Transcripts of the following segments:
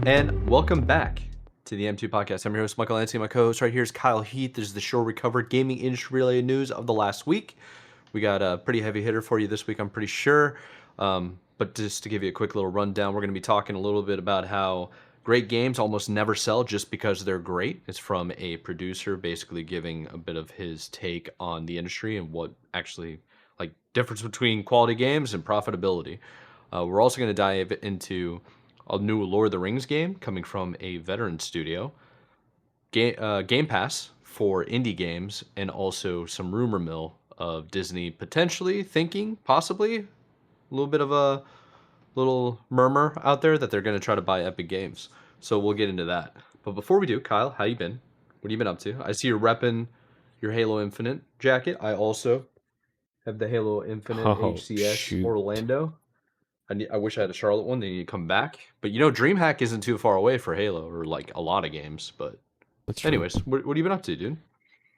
And welcome back to the M2 podcast. I'm your host, Michael Lansing. My co host right here is Kyle Heath. This is the show we cover gaming industry related news of the last week. We got a pretty heavy hitter for you this week, I'm pretty sure. But just to give you a quick little rundown, we're going to be talking a little bit about how great games almost never sell just because they're great. It's from a producer basically giving a bit of his take on the industry and what actually, like, difference between quality games and profitability. We're also going to dive into a new Lord of the Rings game coming from a veteran studio, Game Pass for indie games, and also some rumor mill of Disney potentially thinking, possibly, a little bit of a little murmur out there that they're going to try to buy Epic Games. So we'll get into that. But before we do, Kyle, how you been? What have you been up to? I see you're repping your Halo Infinite jacket. I also have the Halo Infinite Oh, HCS shoot. Orlando. I wish I had a Charlotte one. They need to come back. But you know, DreamHack isn't too far away for Halo or like a lot of games. But That's true. anyways, what have you been up to, dude?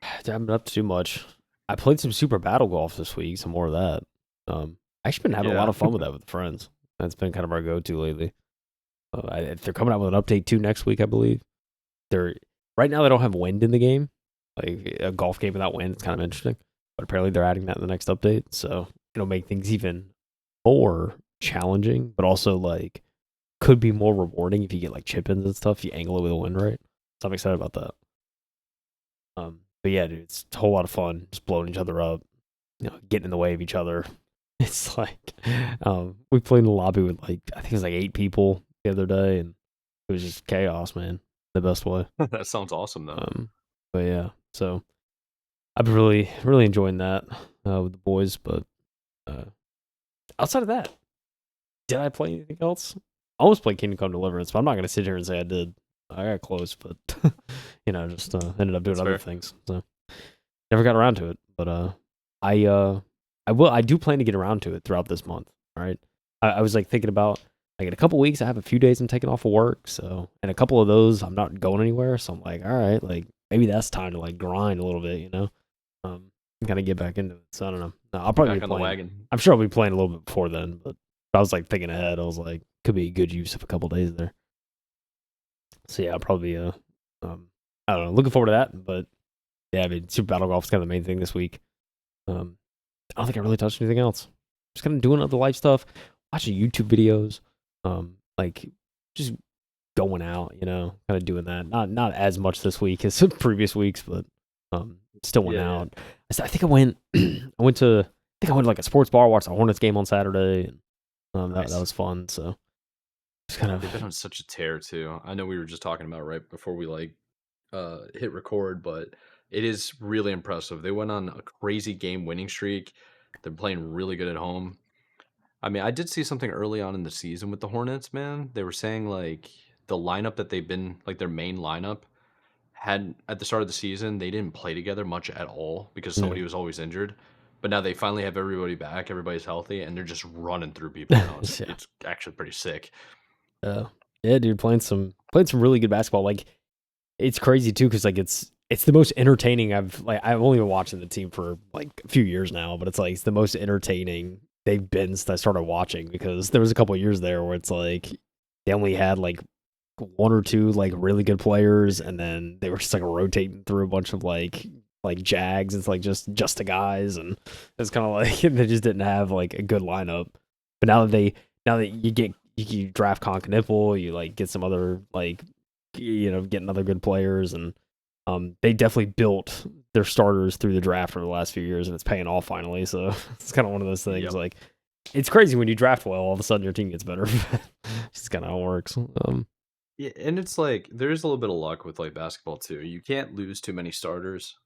I haven't been up to too much. I played some Super Battle Golf this week, some more of that. I actually been Heck having a lot yeah. of fun with that with friends. That's been kind of our go-to lately. They're coming out with an update too next week, I believe. They're right now they don't have wind in the game. Like a golf game without wind, it's kind of interesting. But apparently they're adding that in the next update, so it'll make things even more challenging, but also like could be more rewarding if you get like chip-ins and stuff. If you angle it with a wind right. So I'm excited about that. But yeah, dude, it's a whole lot of fun just blowing each other up, getting in the way of each other. It's like we played in the lobby with like I think it was like 8 people the other day, and it was just chaos, man. The best way. That sounds awesome, though. But yeah, so I've been really enjoying that with the boys. But outside of that, did I play anything else? I almost played Kingdom Come Deliverance, but I'm not gonna sit here and say I did. I got close, but just ended up doing That's other fair. things. So never got around to it. But I do plan to get around to it throughout this month. All right. I was like thinking about like in a couple weeks I have a few days I'm taking off of work, so and a couple of those I'm not going anywhere. So I'm like, all right, like maybe that's time to like grind a little bit. Kind of get back into it. So I don't know. No, I'll probably Back be on the playing. wagon. I'm sure I'll be playing a little bit before then, but I was like thinking ahead. I was like, could be a good use of a couple days there. So yeah, I'll probably I don't know, looking forward to that. But yeah, I mean, Super Battle Golf is kind of the main thing this week. I don't think I really touched anything else. Just kind of doing other life stuff, watching YouTube videos, like just going out, kind of doing that. Not as much this week as previous weeks, but still went Yeah. out. I think I went. I went to like a sports bar, watched the Hornets game on Saturday, and that Nice. was fun. So just kind They've been of on such a tear too. I know we were just talking about right before we hit record, but it is really impressive. They went on a crazy game winning streak. They're playing really good at home. I mean, I did see something early on in the season with the Hornets, man. They were saying like the lineup that they've been like their main lineup had at the start of the season, they didn't play together much at all because somebody was always injured. But now they finally have everybody back, everybody's healthy, and they're just running through people now. It's yeah. it's actually pretty sick. Yeah, dude, playing some really good basketball. Like it's crazy too, because like it's the most entertaining I've only been watching the team for like a few years now, but it's like it's the most entertaining they've been since I started watching because there was a couple of years there where it's like they only had like one or two like really good players, and then they were just like rotating through a bunch of like Jags. It's like just the guys, and it's kind of like they just didn't have like a good lineup. But now that you draft Conk Nipple, you like get some other like getting other good players, and they definitely built their starters through the draft over the last few years, and it's paying off finally. So it's kind of one of those things. Yep. Like it's crazy when you draft well, all of a sudden your team gets better. It's kind of how it works. Yeah, and it's like there is a little bit of luck with like basketball too. You can't lose too many starters.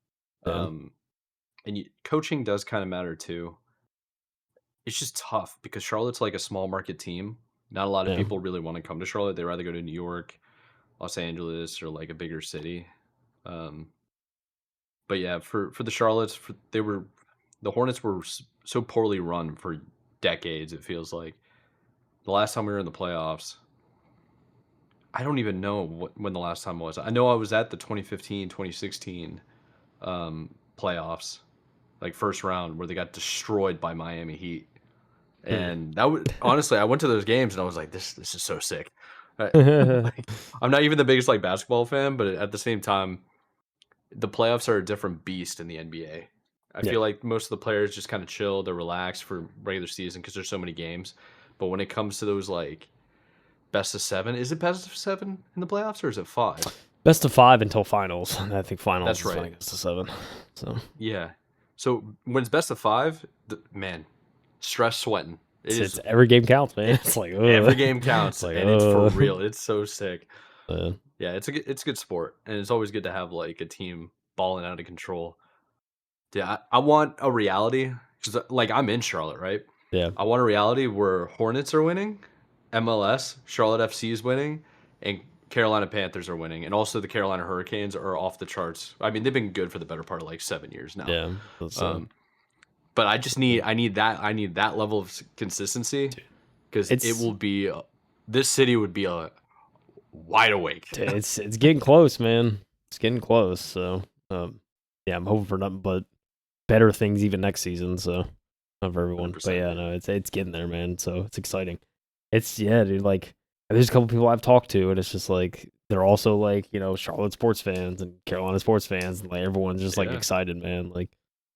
Yeah, Um, coaching does kind of matter too. It's just tough because Charlotte's like a small market team. Not a lot of yeah, people really want to come to Charlotte. They rather go to New York, Los Angeles, or like a bigger city. Um, but yeah, for the Charlottes, the Hornets were so poorly run for decades. It feels like the last time we were in the playoffs, I don't even know when the last time was. I know I was at the 2015, 2016 playoffs, like first round, where they got destroyed by Miami Heat. hmm. And that was honestly, I went to those games and I was like, this is so sick. Like, I'm not even the biggest like basketball fan, but at the same time, the playoffs are a different beast in the NBA. I Yeah. feel like most of the players just kind of chill, they're relaxed for regular season because there's so many games. But when it comes to those like best of seven, is it best of seven in the playoffs or is it five? Best of 5 until finals. And I think finals That's is when right. it goes to 7. So Yeah. So when it's best of five, man, stress sweating. It it's is every game counts, man. it, It's like, every ugh. game It's counts, like, and it's for real. It's so sick. uh, Yeah, it's a good sport, and it's always good to have like a team balling out of control. Yeah, I want a reality because like I'm in Charlotte, right? yeah. I want a reality where Hornets are winning, MLS, Charlotte FC is winning, and Carolina Panthers are winning, and also the Carolina Hurricanes are off the charts. I mean, they've been good for the better part of like 7 years now. Yeah. That's, Um, but I need that level of consistency dude, because it it's will be this city would be wide awake. it's getting close, man. It's getting close. So yeah, I'm hoping for nothing but better things even next season. So not for everyone, but 100%, yeah, dude. no, it's getting there, man. So it's exciting. It's yeah, dude. Like there's a couple people I've talked to, and it's just like they're also like Charlotte sports fans and Carolina sports fans, and like everyone's just like Yeah. excited, man. Like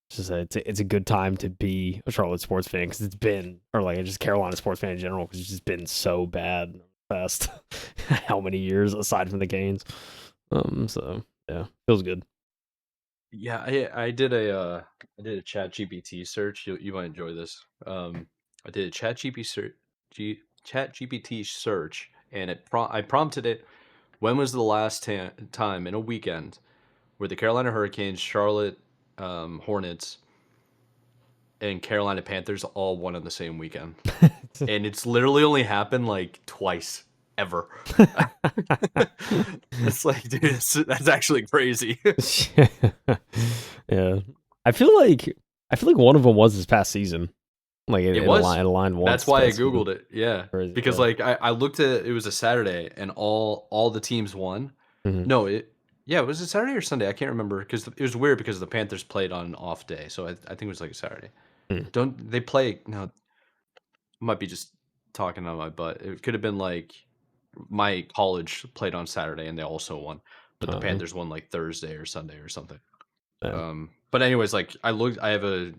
it's just it's a good time to be a Charlotte sports fan because it's been or like just Carolina sports fan in general because it's just been so bad in the past how many years aside from the games. So yeah, feels good. Yeah, I did a Chat GPT search. You might enjoy this. I did a Chat GPT search, and I prompted it. When was the last time in a weekend where the Carolina Hurricanes, Charlotte Hornets, and Carolina Panthers all won on the same weekend? And it's literally only happened like twice ever. It's like, dude, that's actually crazy. Yeah. I feel like one of them was this past season. Like It was. it aligned once That's this why I past season. googled it. Yeah, Crazy, because yeah. like I looked at it was a Saturday and all the teams won. Mhm. No, it yeah, was it Saturday or Sunday? I can't remember because it was weird because the Panthers played on an off day, so I think it was like a Saturday. Mm. Don't they play? No, might be just talking on my butt. It could have been like my college played on Saturday and they also won, but the Uh, Panthers won like Thursday or Sunday or something. yeah. But anyways, like I have a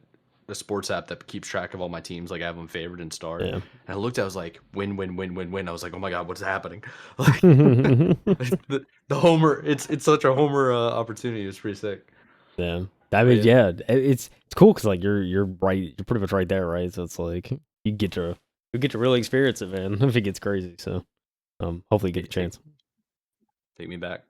sports app that keeps track of all my teams. Like I have them favored and starred. Yeah. And I looked, I was like, win, win, win, win, win. I was like, oh my god, what's happening? Like the homer, it's such a homer opportunity. It's pretty sick. Yeah. I But mean, yeah, yeah, it's cool because like you're right, you're pretty much right there, right? So it's like you get to really experience it, man. If it gets crazy, so hopefully you get the take chance. take me back.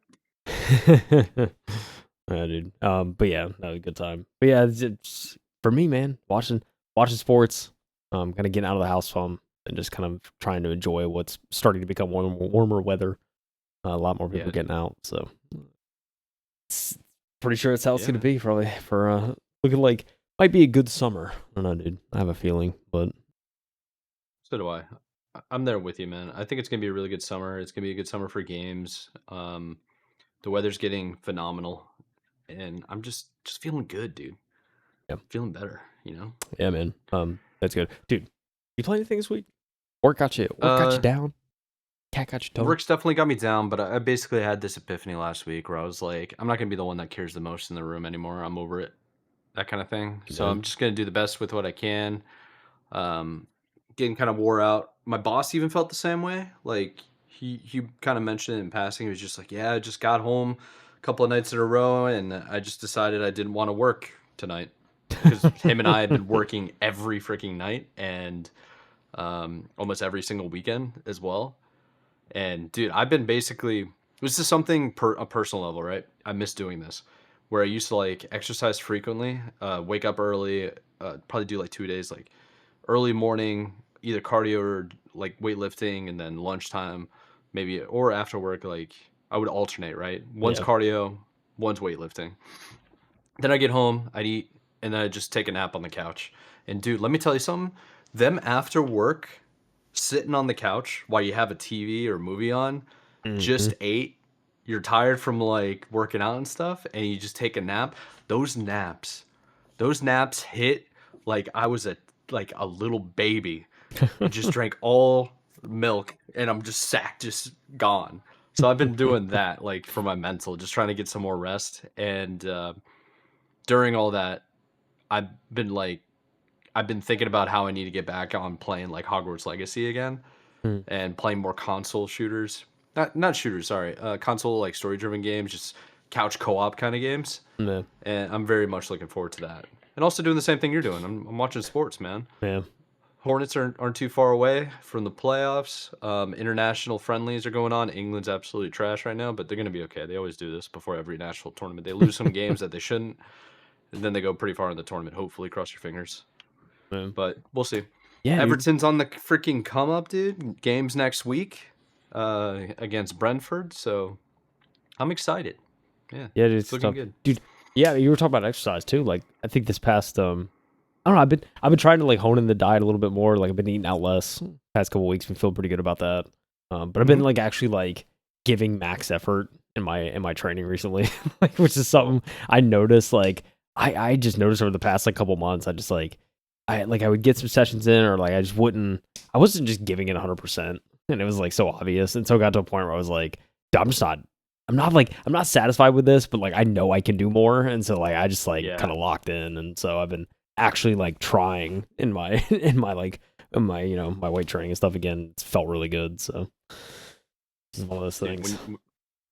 Yeah, dude. But yeah, that was a good time. But yeah, it's for me, man. Watching sports, kind of getting out of the house some and just kind of trying to enjoy what's starting to become warmer weather. A lot more people Yeah, getting dude. out, so it's pretty sure it's how it's Yeah, gonna man. be probably for looking like might be a good summer. I don't know, dude. I have a feeling, but So do I. I'm there with you, man. I think it's gonna be a really good summer. It's gonna be a good summer for games. The weather's getting phenomenal, and I'm just feeling good, dude. yeah, Feeling better, you know. yeah, man. That's good, dude. You play anything this week? Work got you Uh, down. Cat got you tongue. Work's definitely got me down, but I basically had this epiphany last week where I was like, I'm not gonna be the one that cares the most in the room anymore. I'm over it, that kind of thing. So Man. I'm just gonna do the best with what I can. Um, Getting kind of wore out. My boss even felt the same way. Like he kind of mentioned it in passing. He was just like, yeah, I just got home a couple of nights in a row, and I just decided I didn't want to work tonight because him and I had been working every freaking night and almost every single weekend as well. And dude, I've been basically this is something per a personal level, right? I miss doing this. Where I used to like exercise frequently, wake up early, probably do like 2 days, like early morning, either cardio or like weightlifting, and then lunchtime, maybe or after work, like I would alternate, right? One's Yeah. cardio, one's weightlifting. Then I get home, I'd eat, and then I just take a nap on the couch. And dude, let me tell you something. Them after work, sitting on the couch while you have a TV or movie on, Hmm. just ate, you're tired from like working out and stuff, and you just take a nap. Those naps, those naps hit like I was a little baby and just drank all milk, and I'm just sacked, just gone. So I've been doing that like for my mental, just trying to get some more rest. And during all that, I've been like I've been thinking about how I need to get back on playing like Hogwarts Legacy again Hmm. and playing more console shooters. Not shooters, sorry. Console like story driven games, just couch co-op kind of games. Yeah, And I'm very much looking forward to that. And also doing the same thing you're doing. I'm watching sports, man. yeah. Hornets aren't too far away from the playoffs. International friendlies are going on. England's absolutely trash right now, but they're going to be okay. They always do this before every national tournament. They lose some games that they shouldn't, and then they go pretty far in the tournament. Hopefully, cross your fingers. Yeah, But we'll see. yeah, dude. Everton's on the freaking come up, dude. Games next week against Brentford, so I'm excited. Yeah, Yeah, dude, it's it's looking tough, good. dude. Yeah, you were talking about exercise too. Like, I think this past I don't know. I've been trying to like hone in the diet a little bit more. Like, I've been eating out less past couple weeks. Been feeling pretty good about that. But I've been Hmm. like actually like giving max effort in my training recently, like which is something I noticed. Like, I just noticed over the past like couple months. I just like I would get some sessions in, or like I wasn't just giving it 100%, and it was like so obvious. And so it got to a point where I was like, "Dude, I'm not satisfied with this, but like I know I can do more." And so like I just like kind Yeah, of locked in. And so I've been actually like trying in my in my my weight training and stuff again. It's felt really good. So this is one of those dude. things.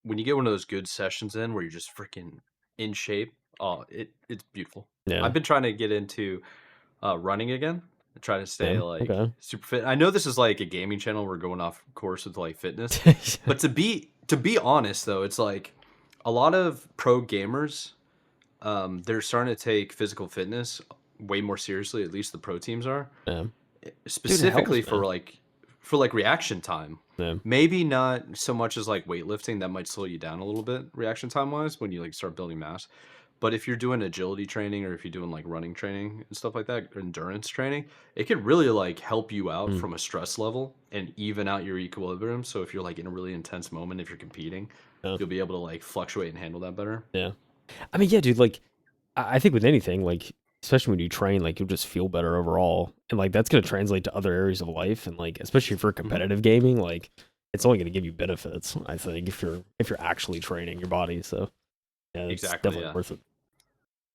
When you get one of those good sessions in where you're just freaking in shape, oh, it's beautiful. Yeah. I've been trying to get into running again. I try to stay Yeah. like Okay. super fit. I know this is like a gaming channel. We're going off course with like fitness, but to be honest though, it's like a lot of pro gamers. They're starting to take physical fitness way more seriously. At least the pro teams are, Yeah. Dude, it specifically helps, man. for like reaction time. Yeah. Maybe not so much as like weightlifting. That might slow you down a little bit reaction time wise when you like start building mass. But if you're doing agility training or if you're doing like running training and stuff like that, endurance training, it could really like help you out Mm. from a stress level and even out your equilibrium. So if you're like in a really intense moment, if you're competing, Yeah. you'll be able to like fluctuate and handle that better. Yeah. I mean, yeah, dude. Like, I think with anything, like especially when you train, like you'll just feel better overall, and like that's gonna translate to other areas of life, and like especially for Hmm. competitive gaming, like it's only gonna give you benefits. I think if you're actually training your body. So yeah, it's Exactly. definitely Yeah. worth it.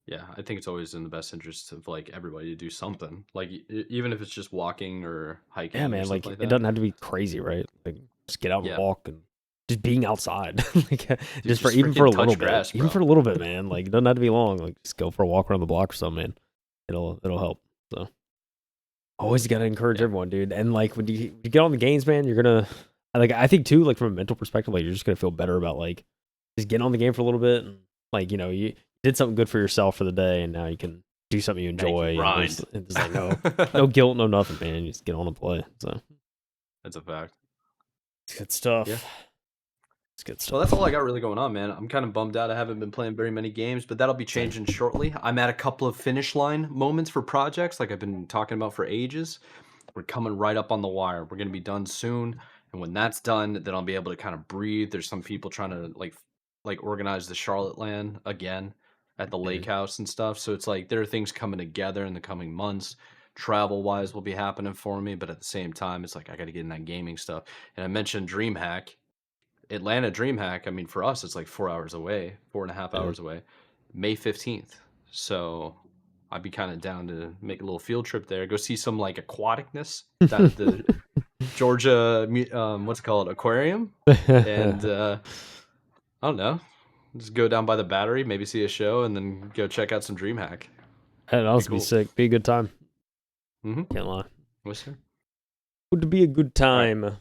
Yeah. I think it's always in the best interest of like everybody to do something, like even if it's just walking or Yeah, hiking or man. stuff Like like it that. doesn't have to be crazy, right? Like just get out and Yeah. walk and just being outside, like Dude, just for just even for freaking a little touch bit, grass, bro. man. Like it doesn't have to be long. Like just go for a walk around the block or something, man. It'll help. So always gotta encourage Yeah. everyone, dude. And like when you get on the games, man, you're gonna like I think too, like from a mental perspective, like you're just gonna feel better about like just getting on the game for a little bit and like you did something good for yourself for the day, and now you can do something you Now you can enjoy, grind. and there's like no guilt, no nothing, man. You just get on and play. So That's a fact. it's good Yeah. stuff. It's good Well, that's stuff. all I got really going on, man. I'm kind of bummed out. I haven't been playing very many games, but that'll be Same. changing shortly. I'm at a couple of finish line moments for projects like I've been talking about for ages. We're coming right up on the wire. We're going to be done soon. And when that's done, then I'll be able to kind of breathe. There's some people trying to like organize the Charlotte land again at the Mhm. lake house and stuff. So it's like there are things coming together in the coming months. Travel wise will be happening for me, but at the same time, it's like I got to get in that gaming stuff. And I mentioned DreamHack. Atlanta DreamHack, I mean, for us, it's like 4 hours away, four and a half Yeah. hours away, May 15th. So I'd be kind of down to make a little field trip there, go see some like aquaticness down at the Georgia, what's it called, aquarium. And I don't know, just go down by the Battery, maybe see a show, and then go check out some DreamHack. That'd Be also be cool. sick. Be a good time. Mm-hmm. Can't lie. Yes, sir. Would be a good All right. time.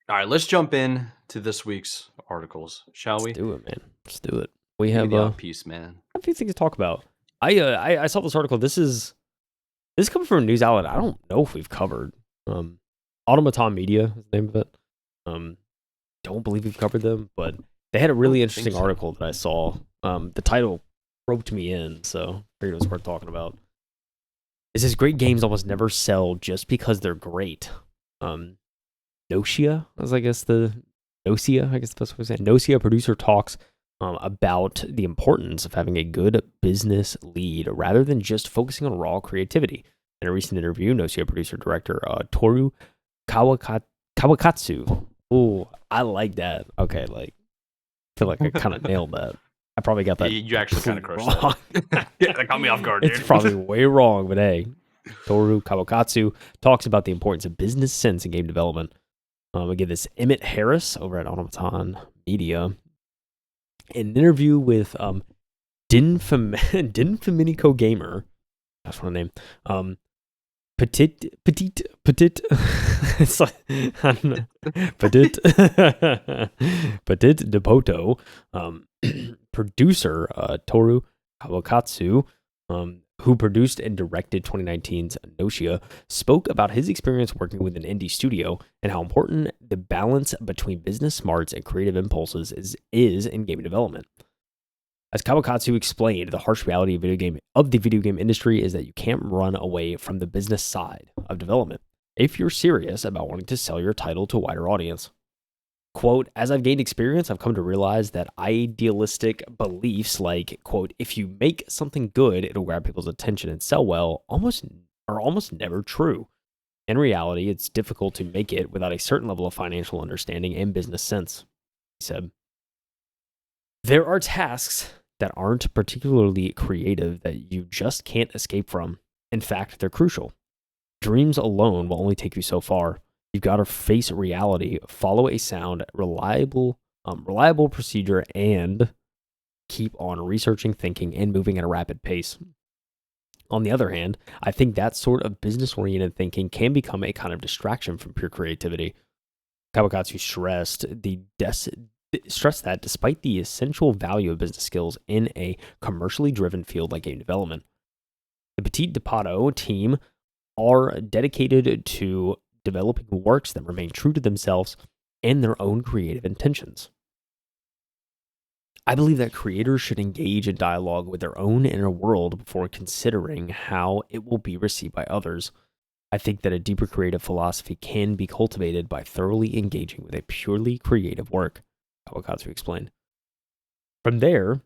All right, let's jump in to this week's articles, shall Let's we? do it, man. Let's do it. We Give me have the odd piece, man. a few things to talk about. I saw this article. This comes from a news outlet I don't know if we've covered. Automaton Media is the name of it. Don't believe we've covered them, but they had a I really don't think interesting so. article that I saw. The title roped me in, so I figured it was worth talking about. It says great games almost never sell just because they're great. Gnosia, as I guess the Gnosia, I guess that's what I said. Gnosia producer talks about the importance of having a good business lead rather than just focusing on raw creativity. In a recent interview, Gnosia producer director Toru Kawakatsu. Ooh, I like that. Okay, like I feel like I kind of nailed that. I probably got that You actually kind of completely crushed wrong. that. Yeah, that caught me off guard, It's dude. probably way wrong, but hey, Toru Kawakatsu talks about the importance of business sense in game development. We get this Emmett Harris over at Automaton Media in an interview with Dinfaminico Gamer. That's one name. Petit. It's like, I don't know. Petit, Petit Depoto, producer Toru Kawakatsu, who produced and directed 2019's Gnosia, spoke about his experience working with an indie studio and how important the balance between business smarts and creative impulses is in game development. As Kawakatsu explained, the harsh reality of the video game industry is that you can't run away from the business side of development if you're serious about wanting to sell your title to a wider audience. Quote, as I've gained experience, I've come to realize that idealistic beliefs like, quote, if you make something good, it'll grab people's attention and sell well, are almost never true. In reality, it's difficult to make it without a certain level of financial understanding and business sense, he said. There are tasks that aren't particularly creative that you just can't escape from. In fact, they're crucial. Dreams alone will only take you so far. You've got to face reality, follow a sound, reliable procedure, and keep on researching, thinking, and moving at a rapid pace. On the other hand, I think that sort of business oriented thinking can become a kind of distraction from pure creativity. Kawakatsu stressed that despite the essential value of business skills in a commercially driven field like game development, the Petit Depato team are dedicated to developing works that remain true to themselves and their own creative intentions. I believe that creators should engage in dialogue with their own inner world before considering how it will be received by others. I think that a deeper creative philosophy can be cultivated by thoroughly engaging with a purely creative work, Kawakatsu explained. From there,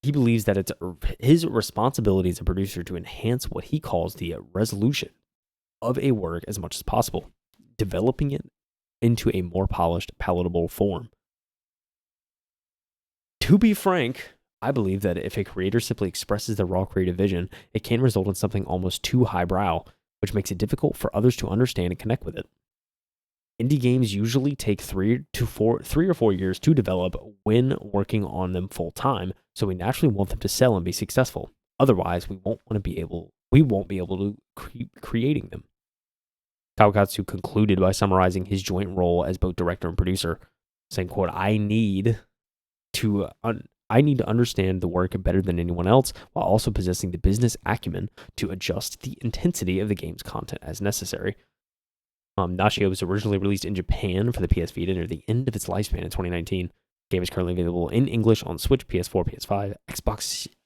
he believes that it's his responsibility as a producer to enhance what he calls the resolution of a work as much as possible, developing it into a more polished, palatable form. To be frank, I believe that if a creator simply expresses their raw creative vision, it can result in something almost too highbrow, which makes it difficult for others to understand and connect with it. Indie games usually take 3 or 4 years to develop when working on them full time, so we naturally want them to sell and be successful. Otherwise, we won't be able to keep creating them. Kawakatsu concluded by summarizing his joint role as both director and producer, saying, quote, I need to understand the work better than anyone else while also possessing the business acumen to adjust the intensity of the game's content as necessary. Gnosia was originally released in Japan for the PS Vita near the end of its lifespan in 2019. The game is currently available in English on Switch, PS4, PS5,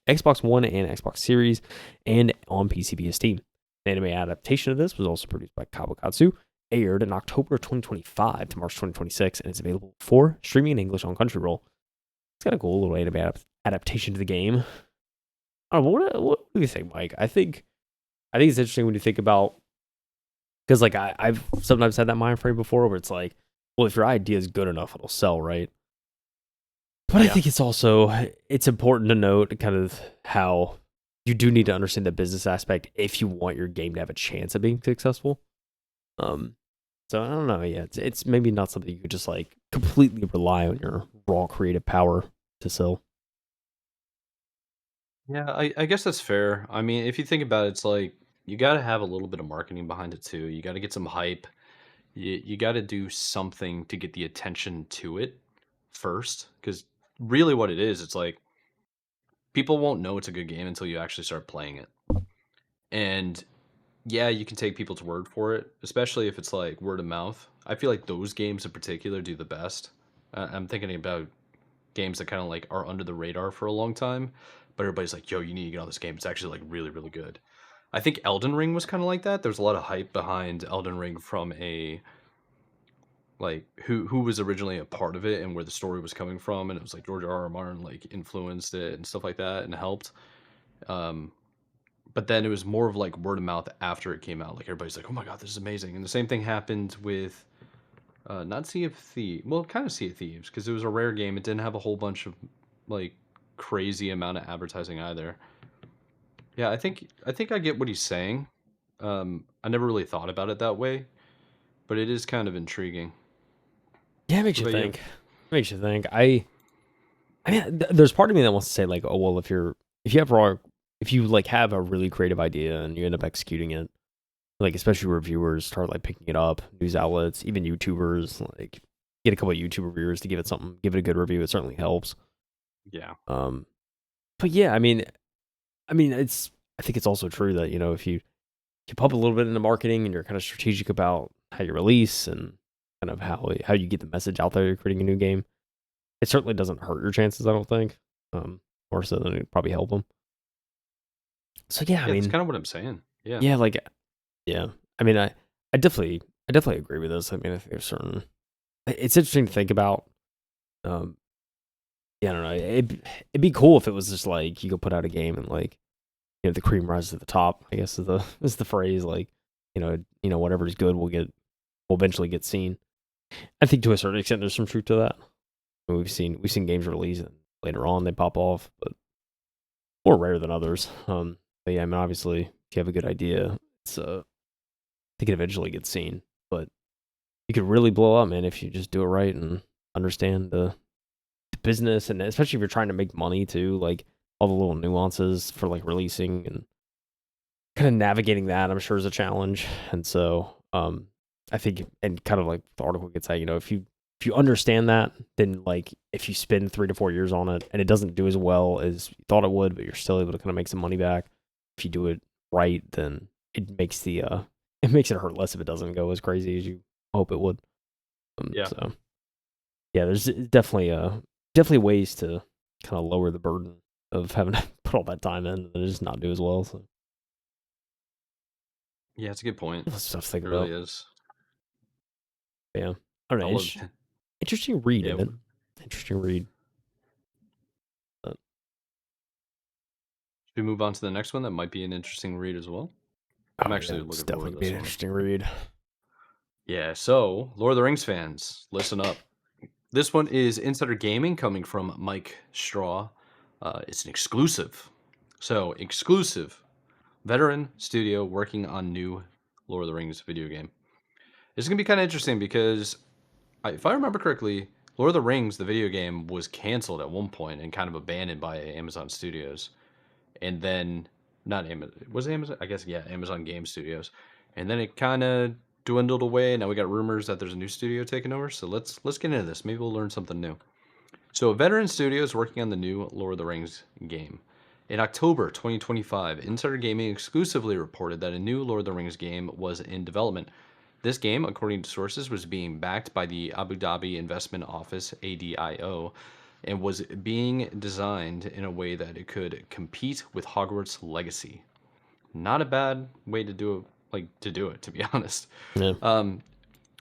Xbox One, and Xbox Series, and on PC via Steam. The anime adaptation of this was also produced by Kawakatsu, aired in October 2025 to March 2026, and is available for streaming in English on Crunchyroll. It's got a cool little anime adaptation to the game. I don't know, what do you think, Mike? I think it's interesting when you think about, because like I've sometimes had that mind frame before where it's like, well, if your idea is good enough, it'll sell, right? But I Yeah. think it's important to note kind of how you do need to understand the business aspect if you want your game to have a chance at being successful. Um, so I don't know. Yeah, it's maybe not something you could just like completely rely on your raw creative power to sell. Yeah, I guess that's fair. I mean, if you think about it, it's like you got to have a little bit of marketing behind it too. You got to get some hype. You got to do something to get the attention to it first. Because really, what it is, it's like people won't know it's a good game until you actually start playing it. And yeah, you can take people's word for it, especially if it's like word of mouth. I feel like those games in particular do the best. I'm thinking about games that kind of like are under the radar for a long time, but everybody's like, "Yo, you need to get on this game. It's actually like really, really good." I think Elden Ring was kind of like that. There's a lot of hype behind Elden Ring from a like who was originally a part of it and where the story was coming from, and it was like George R. R. Martin like influenced it and stuff like that and helped. Um, but then it was more of like word of mouth after it came out. Like everybody's like, "Oh my god, this is amazing!" And the same thing happened with not Sea of Thieves. Well, kind of Sea of Thieves because it was a rare game. It didn't have a whole bunch of like crazy amount of advertising either. Yeah, I think I get what he's saying. I never really thought about it that way, but it is kind of intriguing. Yeah, it makes What you about you? think. It makes you think. I mean, there's part of me that wants to say like, oh well, if you have raw, if you like have a really creative idea and you end up executing it, like especially reviewers start like picking it up, news outlets, even YouTubers, like get a couple of YouTube reviewers to give it something, give it a good review. It certainly helps. Yeah. Um, but yeah, I mean, I think it's also true that if you pump a little bit into marketing and you're kind of strategic about how you release and kind of how you get the message out there, you're creating a new game. It certainly doesn't hurt your chances, I don't think. Um, More so than it probably help them. So yeah, I Yeah, that's mean, kind of what I'm saying. Yeah. yeah, like yeah, I mean, I definitely agree with this. I mean, I think there's certain. It's interesting to think about. Um, yeah, I don't know. It'd be cool if it was just like you could put out a game and like the cream rises to the top. I guess is the phrase. Like whatever's good will eventually get seen. I think to a certain extent there's some truth to that. We've seen games release and later on they pop off, but more rare than others. But yeah, I mean, obviously, if you have a good idea, I think it eventually gets seen. But you could really blow up, man, if you just do it right and understand the business, and especially if you're trying to make money too, like all the little nuances for like releasing and kind of navigating that. I'm sure is a challenge, and so I think, and kind of like the article gets at, if you understand that, then like if you spend 3 to 4 years on it and it doesn't do as well as you thought it would, but you're still able to kind of make some money back, if you do it right, then it makes it hurt less if it doesn't go as crazy as you hope it would. Yeah. So yeah, there's definitely ways to kind of lower the burden of having to put all that time in and just not do as well. So Yeah, it's a good point. that's stuff to think It really about. is. Yeah, I don't know. I love Interesting read, yeah. isn't it? Interesting read. But, Should we move on to the next one? That might be an interesting read as well. I'm oh yeah, actually it's looking forward definitely to gonna be this an one. interesting read. Yeah, so Lord of the Rings fans, listen up. This one is Insider Gaming coming from Mike Straw. It's an exclusive. So, exclusive. Veteran studio working on new Lord of the Rings video game. It's going to be kind of interesting because, if I remember correctly, Lord of the Rings, the video game, was canceled at one point and kind of abandoned by Amazon Studios. And then, not Amazon, was it Amazon? I guess, yeah, Amazon Game Studios. And then it kind of dwindled away. Now we got rumors that there's a new studio taking over. So let's get into this. Maybe we'll learn something new. So, a veteran studio is working on the new Lord of the Rings game. In October 2025, Insider Gaming exclusively reported that a new Lord of the Rings game was in development. This game, according to sources, was being backed by the Abu Dhabi Investment Office (ADIO) and was being designed in a way that it could compete with Hogwarts Legacy. Not a bad way to do it, to be honest. Yeah,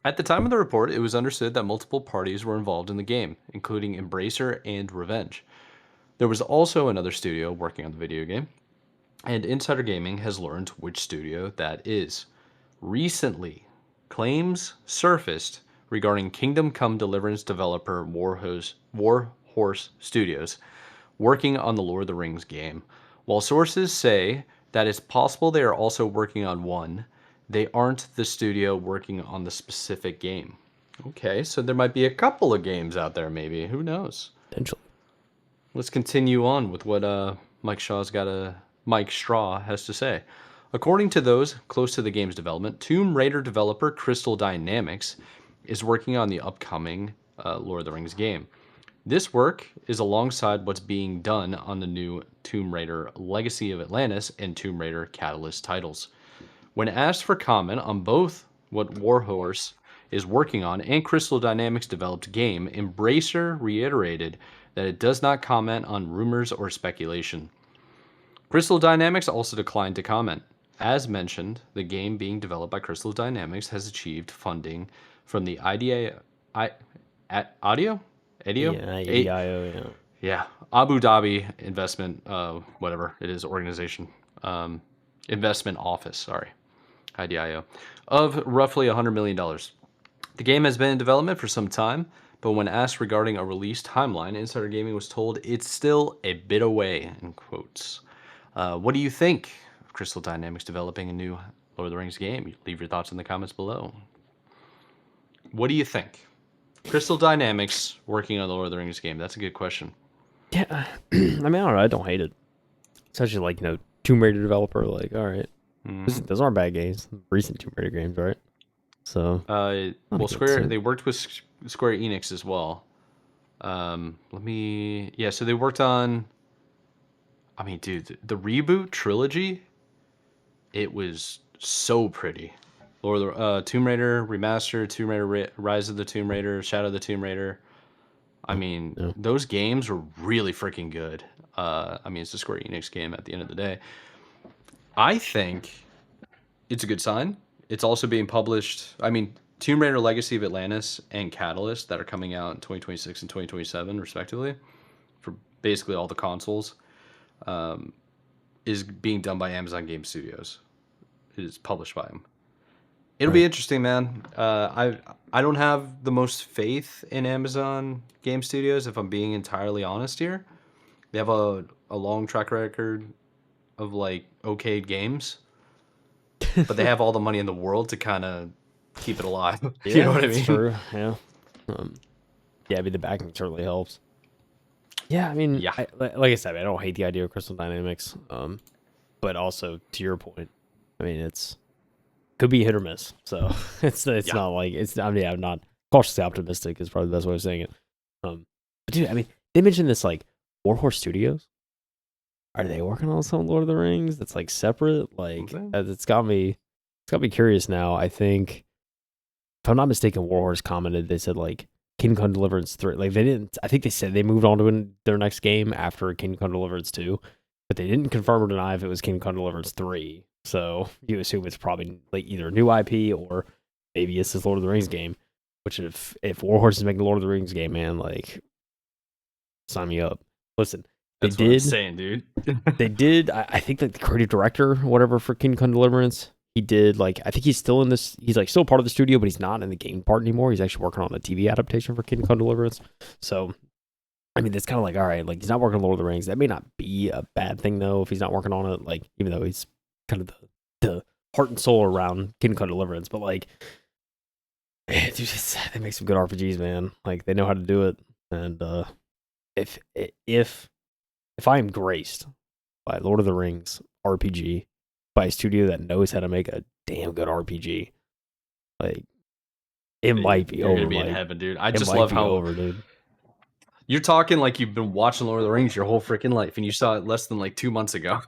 At the time of the report, it was understood that multiple parties were involved in the game, including Embracer and Revenge. There was also another studio working on the video game, and Insider Gaming has learned which studio that is. Recently, claims surfaced regarding Kingdom Come Deliverance developer Warhorse Studios working on the Lord of the Rings game. While sources say that it's possible they are also working on one, they aren't the studio working on the specific game. Okay, so there might be a couple of games out there, maybe. Who knows? potentially. Let's continue on with what Mike Straw has to say. According to those close to the game's development, Tomb Raider developer Crystal Dynamics is working on the upcoming Lord of the Rings game. This work is alongside what's being done on the new Tomb Raider Legacy of Atlantis and Tomb Raider Catalyst titles. When asked for comment on both what Warhorse is working on and Crystal Dynamics' developed game, Embracer reiterated that it does not comment on rumors or speculation. Crystal Dynamics also declined to comment. As mentioned, the game being developed by Crystal Dynamics has achieved funding from the Audio? ADIO? Yeah, ADIO. Yeah, Abu Dhabi Investment, whatever it is, organization. Investment Office, sorry, IDIO, of roughly $100 million. The game has been in development for some time, but when asked regarding a release timeline, Insider Gaming was told it's still a bit away, in quotes. What do you think of Crystal Dynamics developing a new Lord of the Rings game? Leave your thoughts in the comments below. What do you think? Crystal Dynamics working on the Lord of the Rings game. That's a good question. Yeah, I mean, I don't know. I don't hate it. Especially like Tomb Raider developer. Like, all right, those aren't bad games. Recent Tomb Raider games, right? So, not Well, against Square, it. they worked with Square Enix as well. Yeah, so they worked on, I mean, dude, the reboot trilogy, it was so pretty. Lord of the, Tomb Raider Remastered, Tomb Raider Rise of the Tomb Raider, Shadow of the Tomb Raider. I mean, Yeah. those games were really freaking good. I mean, it's a Square Enix game at the end of the day. I think it's a good sign. It's also being published. I mean, Tomb Raider Legacy of Atlantis and Catalyst that are coming out in 2026 and 2027, respectively, for basically all the consoles, is being done by Amazon Game Studios. It is published by them. It'll be Right. interesting, man. I don't have the most faith in Amazon Game Studios, if I'm being entirely honest here. They have a long track record of like okay games, but they have all the money in the world to kind of keep it alive. You know Yeah, what I that's mean? true. Yeah. Um, yeah, I mean the backing certainly helps. Yeah, I mean, Yeah. like I said, I don't hate the idea of Crystal Dynamics. But also to your point, I mean, it's could be hit or miss. So it's Yeah. not like it's. I mean, I'm not cautiously optimistic. Is probably the best way of saying it. But dude, I mean, they mentioned this like Warhorse Studios. Are they working on some Lord of the Rings that's like separate? Like Okay. it's got me curious now. I think if I'm not mistaken, Warhorse commented they said like Kingdom Come Deliverance 3. Like they didn't. I think they said they moved on to their next game after Kingdom Come Deliverance 2, but they didn't confirm or deny if it was Kingdom Come Deliverance 3. So you assume it's probably like either a new IP or maybe it's this Lord of the Rings game. Which if Warhorse is making a Lord of the Rings game, man, like sign me up. Listen, they That's what I'm did saying, dude. they did. I think like the creative director, or whatever, for Kingdom Come Deliverance, he did like I think he's still in this. He's like still part of the studio, but he's not in the game part anymore. He's actually working on a TV adaptation for Kingdom Come Deliverance. So I mean, it's kind of like all right, like he's not working on Lord of the Rings. That may not be a bad thing though if he's not working on it. Like even though he's kind of the heart and soul around Kingdom Come Deliverance, but like dude, they make some good RPGs, man. Like they know how to do it, and if if if I am graced by Lord of the Rings RPG by a studio that knows how to make a damn good RPG. Like it might be You're gonna over, be in Mike. heaven, dude. I It just might love be how over, dude. you're talking like you've been watching Lord of the Rings your whole freaking life, and you saw it less than like 2 months ago.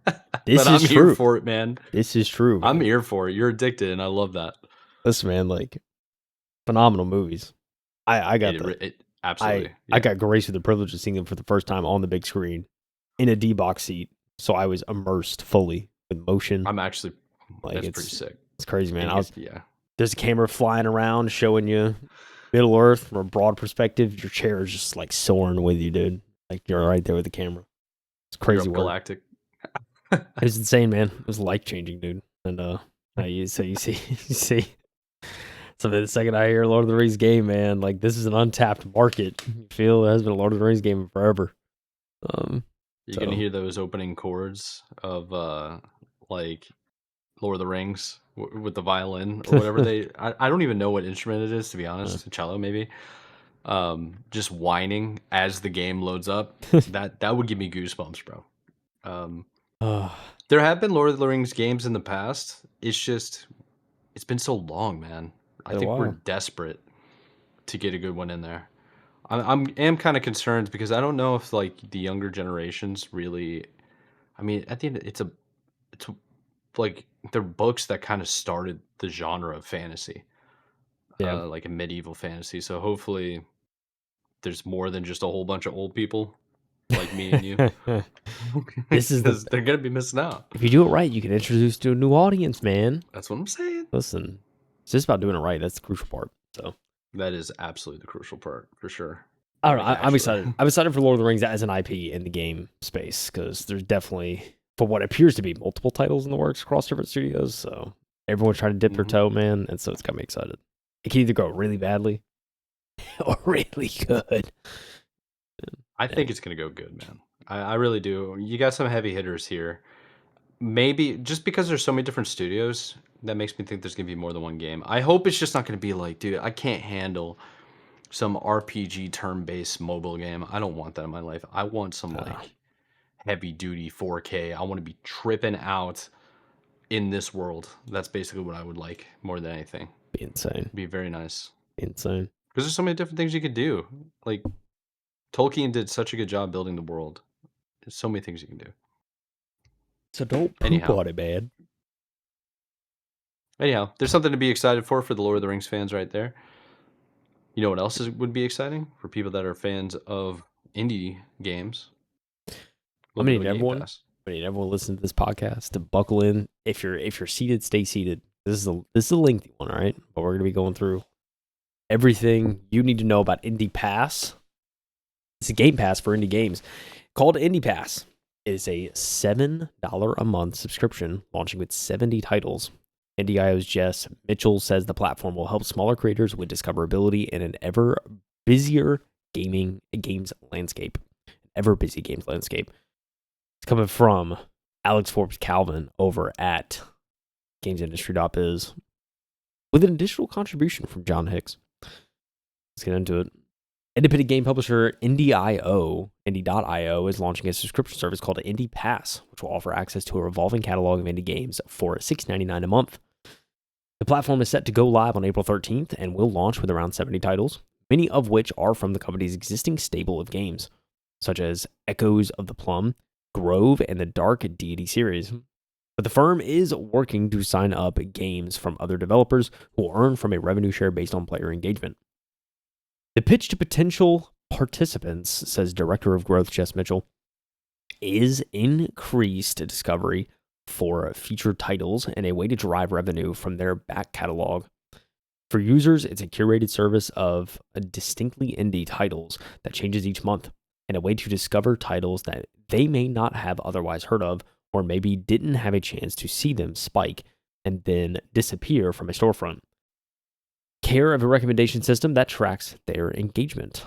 But This is I'm here true. for it, man. This is true, I'm man. here for it. You're addicted, and I love that. Listen, man, like phenomenal movies. I got It I absolutely, I yeah. got graced with the privilege of seeing them for the first time on the big screen in a D box seat. So I was immersed fully with motion. I'm actually Like that's pretty sick. it's crazy, man. And I was yeah, there's a camera flying around showing you Middle Earth from a broad perspective. Your chair is just like soaring with you, dude. Like you're right there with the camera. It's you're crazy up work. galactic. It was insane, man. It was life changing, dude. And you see you see. So the second I hear Lord of the Rings game, man, like this is an untapped market. You feel it has been a Lord of the Rings game forever. Um, You're gonna so hear those opening chords of like Lord of the Rings with the violin or whatever they. I don't even know what instrument it is, to be honest. Cello maybe. Just whining as the game loads up. That would give me goosebumps, bro. Um, uh, there have been Lord of the Rings games in the past. It's been so long, man. I been a think we're while. desperate to get a good one in there. I am kind of concerned because I don't know if like the younger generations really. I mean, at the end, it's like they're books that kind of started the genre of fantasy, Yeah. like a medieval fantasy. So hopefully, there's more than just a whole bunch of old people like me and you, This is the because they're gonna be missing out. if you do it right, you can introduce to a new audience, man. That's what I'm saying. Listen, it's just about doing it right. That's the crucial part. So That is absolutely the crucial part for sure. I don't know. Like I'm actually, excited. I'm excited for Lord of the Rings as an IP in the game space because there's definitely for what appears to be multiple titles in the works across different studios. So everyone's trying to dip their toe, man, and so it's got me excited. It can either go really badly or really good. I think it's gonna go good, man. I really do. You got some heavy hitters here. Maybe just because there's so many different studios, that makes me think there's gonna be more than one game. I hope it's just not gonna be like, dude, I can't handle some RPG turn-based mobile game. I don't want that in my life. I want some like heavy duty 4K. I want to be tripping out in this world. That's basically what I would like more than anything. Be insane. It'd be very nice. Insane. Because there's so many different things you could do. Like Tolkien did such a good job building the world. There's so many things you can do. So don't poop Anyhow. on it, man. Anyhow, there's something to be excited for the Lord of the Rings fans right there. You know what else would be exciting for people that are fans of indie games? I need everyone listen to this podcast to buckle in. If you're seated, stay seated. This is a lengthy one, all right? But we're gonna be going through everything you need to know about Indie Pass. It's a Game Pass for indie games called Indie Pass. It is a $7 a month subscription launching with 70 titles. NDIO's Jess Mitchell says the platform will help smaller creators with discoverability in an ever busier games landscape. Ever busy games landscape. It's coming from Alex Forbes Calvin over at gamesindustry.biz with an additional contribution from John Hicks. Let's get into it. Independent game publisher Indie.io is launching a subscription service called Indie Pass, which will offer access to a revolving catalog of indie games for $6.99 a month. The platform is set to go live on April 13th and will launch with around 70 titles, many of which are from the company's existing stable of games, such as Echoes of the Plum, Grove, and the Dark Deity series. But the firm is working to sign up games from other developers who will earn from a revenue share based on player engagement. The pitch to potential participants, says Director of Growth Jess Mitchell, is increased discovery for featured titles and a way to derive revenue from their back catalog. For users, it's a curated service of distinctly indie titles that changes each month, and a way to discover titles that they may not have otherwise heard of, or maybe didn't have a chance to see them spike and then disappear from a storefront. Care of a recommendation system that tracks their engagement.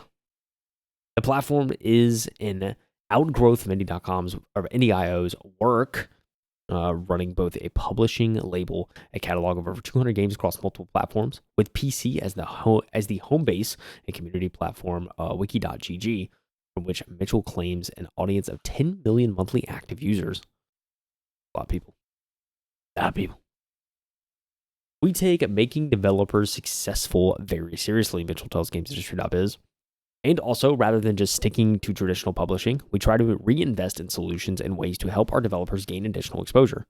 The platform is an outgrowth of Indie.io's work, running both a publishing label, a catalog of over 200 games across multiple platforms, with PC as the home base, and community platform wiki.gg, from which Mitchell claims an audience of 10 million monthly active users. A lot of people. We take making developers successful very seriously, Mitchell tells GamesIndustry.biz. And also, rather than just sticking to traditional publishing, we try to reinvest in solutions and ways to help our developers gain additional exposure.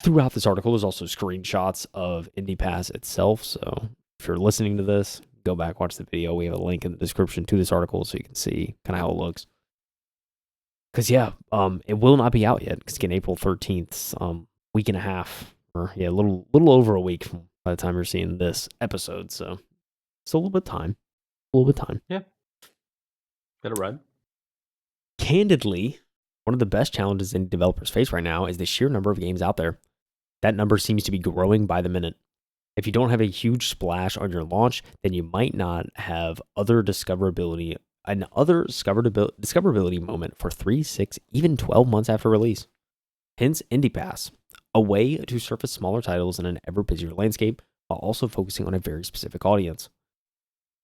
Throughout this article, there's also screenshots of Indie Pass itself. So if you're listening to this, go back, watch the video. We have a link in the description to this article so you can see kind of how it looks. Because, it will not be out yet. Because, again, April 13th, week and a half. Or, a little over a week by the time you're seeing this episode. So, it's a little bit of time. Yeah. Got it right. Candidly, one of the best challenges indie developers face right now is the sheer number of games out there. That number seems to be growing by the minute. If you don't have a huge splash on your launch, then you might not have another discoverability moment for 3, 6, even 12 months after release. Hence, Indie Pass, a way to surface smaller titles in an ever busier landscape while also focusing on a very specific audience.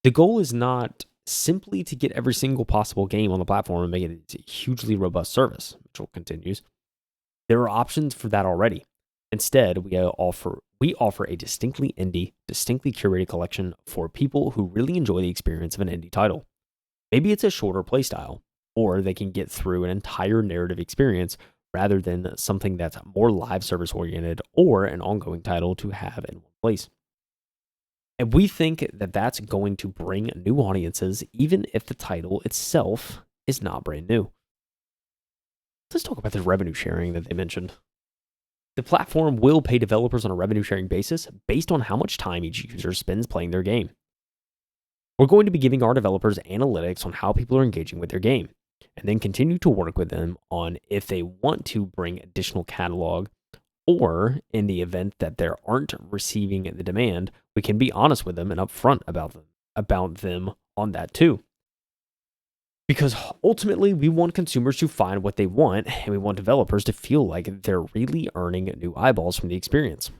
The goal is not simply to get every single possible game on the platform and make it a hugely robust service, Mitchell continues. There are options for that already. Instead, we offer a distinctly indie, distinctly curated collection for people who really enjoy the experience of an indie title. Maybe it's a shorter playstyle, or they can get through an entire narrative experience rather than something that's more live service oriented or an ongoing title to have in one place. And we think that that's going to bring new audiences, even if the title itself is not brand new. Let's talk about the revenue sharing that they mentioned. The platform will pay developers on a revenue sharing basis based on how much time each user spends playing their game. We're going to be giving our developers analytics on how people are engaging with their game. and then continue to work with them on if they want to bring additional catalog, or in the event that they aren't receiving the demand, we can be honest with them and upfront about them on that too. Because ultimately, we want consumers to find what they want, and we want developers to feel like they're really earning new eyeballs from the experience.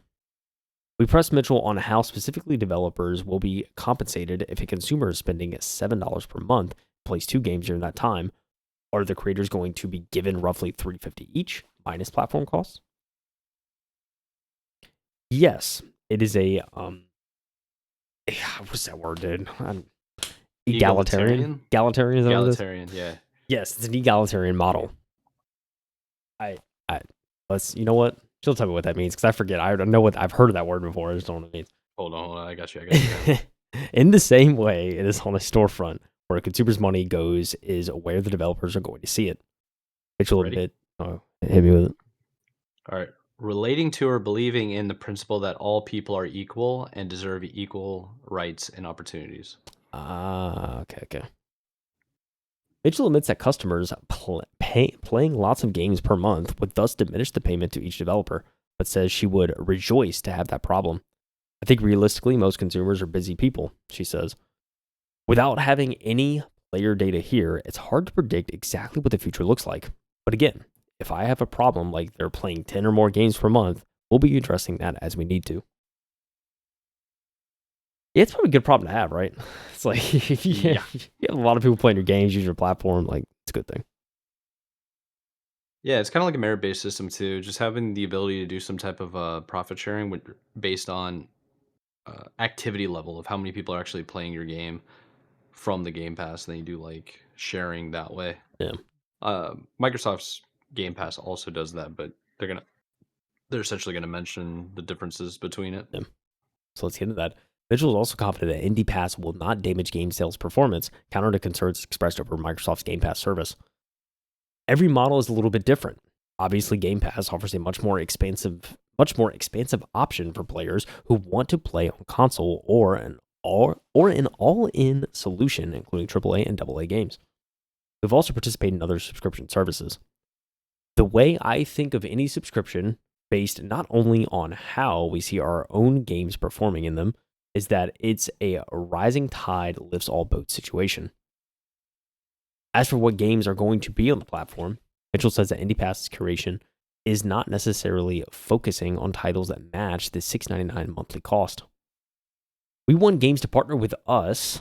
We pressed Mitchell on how specifically developers will be compensated if a consumer is spending $7 per month, plays 2 games during that time. Are the creators going to be given roughly $350 each minus platform costs? Yes, it is a what's that word, dude? Egalitarian. Egalitarian? Egalitarian is that what it is? Egalitarian, yeah. Yes, it's an egalitarian model. I, I let's you know what? She'll tell me what that means because I forget. I know what I've heard of that word before. I just don't know what it means. Hold on. I got you. Yeah. In the same way, it is on a storefront where a consumer's money goes is where the developers are going to see it. Which a little Ready? bit. Oh, hit me with it. All right. Relating to or believing in the principle that all people are equal and deserve equal rights and opportunities. Okay. Mitchell admits that customers playing lots of games per month would thus diminish the payment to each developer, but says she would rejoice to have that problem. I think realistically, most consumers are busy people, she says. Without having any player data here, it's hard to predict exactly what the future looks like. But again, if I have a problem like they're playing 10 or more games per month, we'll be addressing that as we need to. Yeah, it's probably a good problem to have, right? It's like if you have a lot of people playing your games, use your platform, like it's a good thing. Yeah, it's kind of like a merit-based system too. Just having the ability to do some type of profit sharing based on activity level of how many people are actually playing your game from the Game Pass, and then you do like sharing that way. Yeah. Microsoft's Game Pass also does that, but they're essentially gonna mention the differences between it. Yeah. So let's get into that. Mitchell is also confident that Indie Pass will not damage game sales performance, counter to concerns expressed over Microsoft's Game Pass service. Every model is a little bit different. Obviously, Game Pass offers a much more expansive option for players who want to play on console or an all-in solution, including AAA and AA games. We've also participated in other subscription services. The way I think of any subscription, based not only on how we see our own games performing in them, is that it's a rising tide lifts all boats situation. As for what games are going to be on the platform, Mitchell says that IndiePass's curation is not necessarily focusing on titles that match the $6.99 monthly cost. We want games to partner with us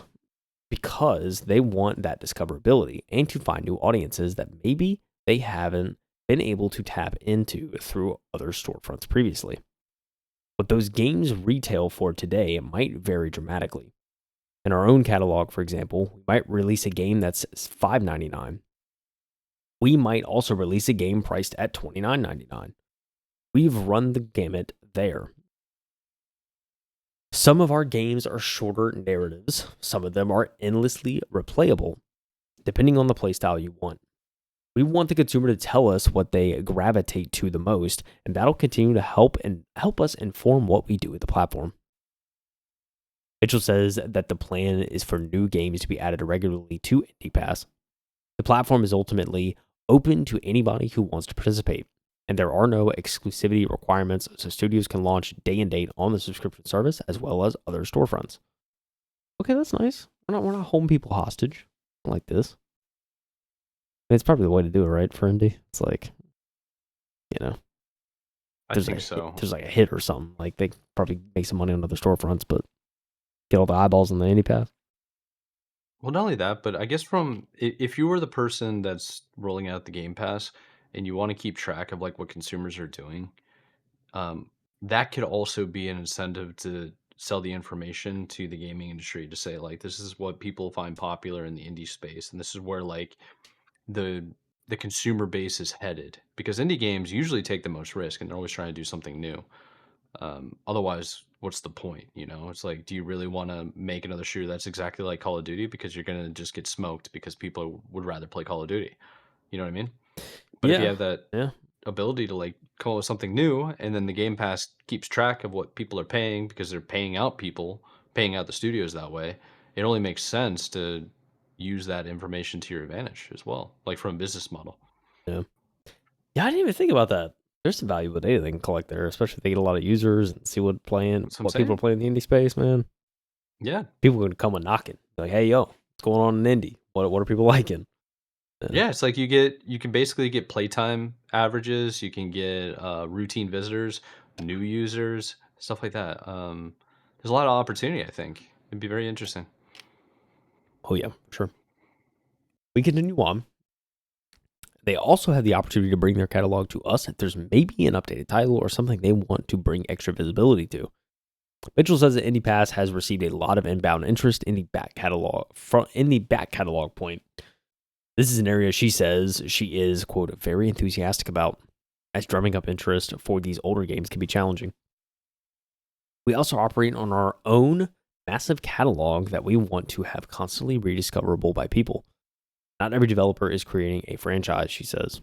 because they want that discoverability and to find new audiences that maybe they haven't been able to tap into through other storefronts previously. What those games retail for today might vary dramatically. In our own catalog, for example, we might release a game that's $5.99. We might also release a game priced at $29.99. We've run the gamut there. Some of our games are shorter narratives, some of them are endlessly replayable, depending on the playstyle you want. We want the consumer to tell us what they gravitate to the most, and that'll continue to help us inform what we do with the platform. Mitchell says that the plan is for new games to be added regularly to Indie Pass. The platform is ultimately open to anybody who wants to participate, and there are no exclusivity requirements, so studios can launch day and date on the subscription service as well as other storefronts. Okay, that's nice. We're not holding people hostage like this. It's probably the way to do it, right, for indie? It's like, you know, I think so. there's like a hit or something. Like they probably make some money on other storefronts, but get all the eyeballs on the indie pass. Well, not only that, but I guess if you were the person that's rolling out the Game Pass and you want to keep track of like what consumers are doing, um, that could also be an incentive to sell the information to the gaming industry to say like this is what people find popular in the indie space, and this is where like the the consumer base is headed because indie games usually take the most risk and they're always trying to do something new. Otherwise, what's the point? You know, it's like, do you really want to make another shooter that's exactly like Call of Duty because you're gonna just get smoked because people would rather play Call of Duty? You know what I mean? But if you Yeah, have that yeah, ability to like come up with something new, and then the Game Pass keeps track of what people are paying because they're paying out the studios that way, it only makes sense to use that information to your advantage as well, like from a business model. Yeah. Yeah, I didn't even think about that. There's some valuable data they can collect there, especially if they get a lot of users and see That's what I'm what people are saying. playing in the indie space, man. Yeah. People would come and knocking. Like, hey, yo, what's going on in indie? What are people liking? Yeah. Yeah, it's like you can basically get playtime averages, you can get routine visitors, new users, stuff like that. There's a lot of opportunity, I think. It'd be very interesting. Oh yeah, sure. We continue on. They also have the opportunity to bring their catalog to us if there's maybe an updated title or something they want to bring extra visibility to. Mitchell says that IndiePass has received a lot of inbound interest in the back catalog point. This is an area she says she is, quote, very enthusiastic about, as drumming up interest for these older games can be challenging. We also operate on our own massive catalog that we want to have constantly rediscoverable by people. Not every developer is creating a franchise, she says.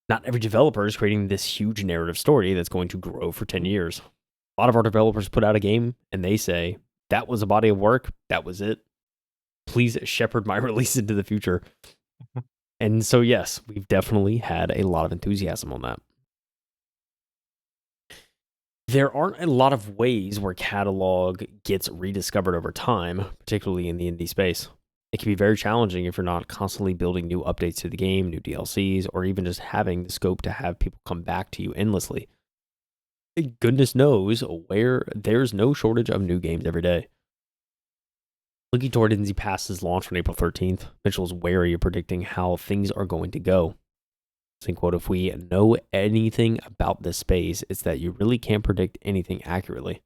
Not every developer is creating this huge narrative story that's going to grow for 10 years. A lot of our developers put out a game and they say, that was a body of work, that was it. Please shepherd my release into the future. And so, yes, we've definitely had a lot of enthusiasm on that. There aren't a lot of ways where catalog gets rediscovered over time, particularly in the indie space. It can be very challenging if you're not constantly building new updates to the game, new DLCs, or even just having the scope to have people come back to you endlessly. Goodness knows where there's no shortage of new games every day. Looking toward Indie Pass's launch on April 13th, Mitchell's wary of predicting how things are going to go. Saying, quote, if we know anything about this space, it's that you really can't predict anything accurately.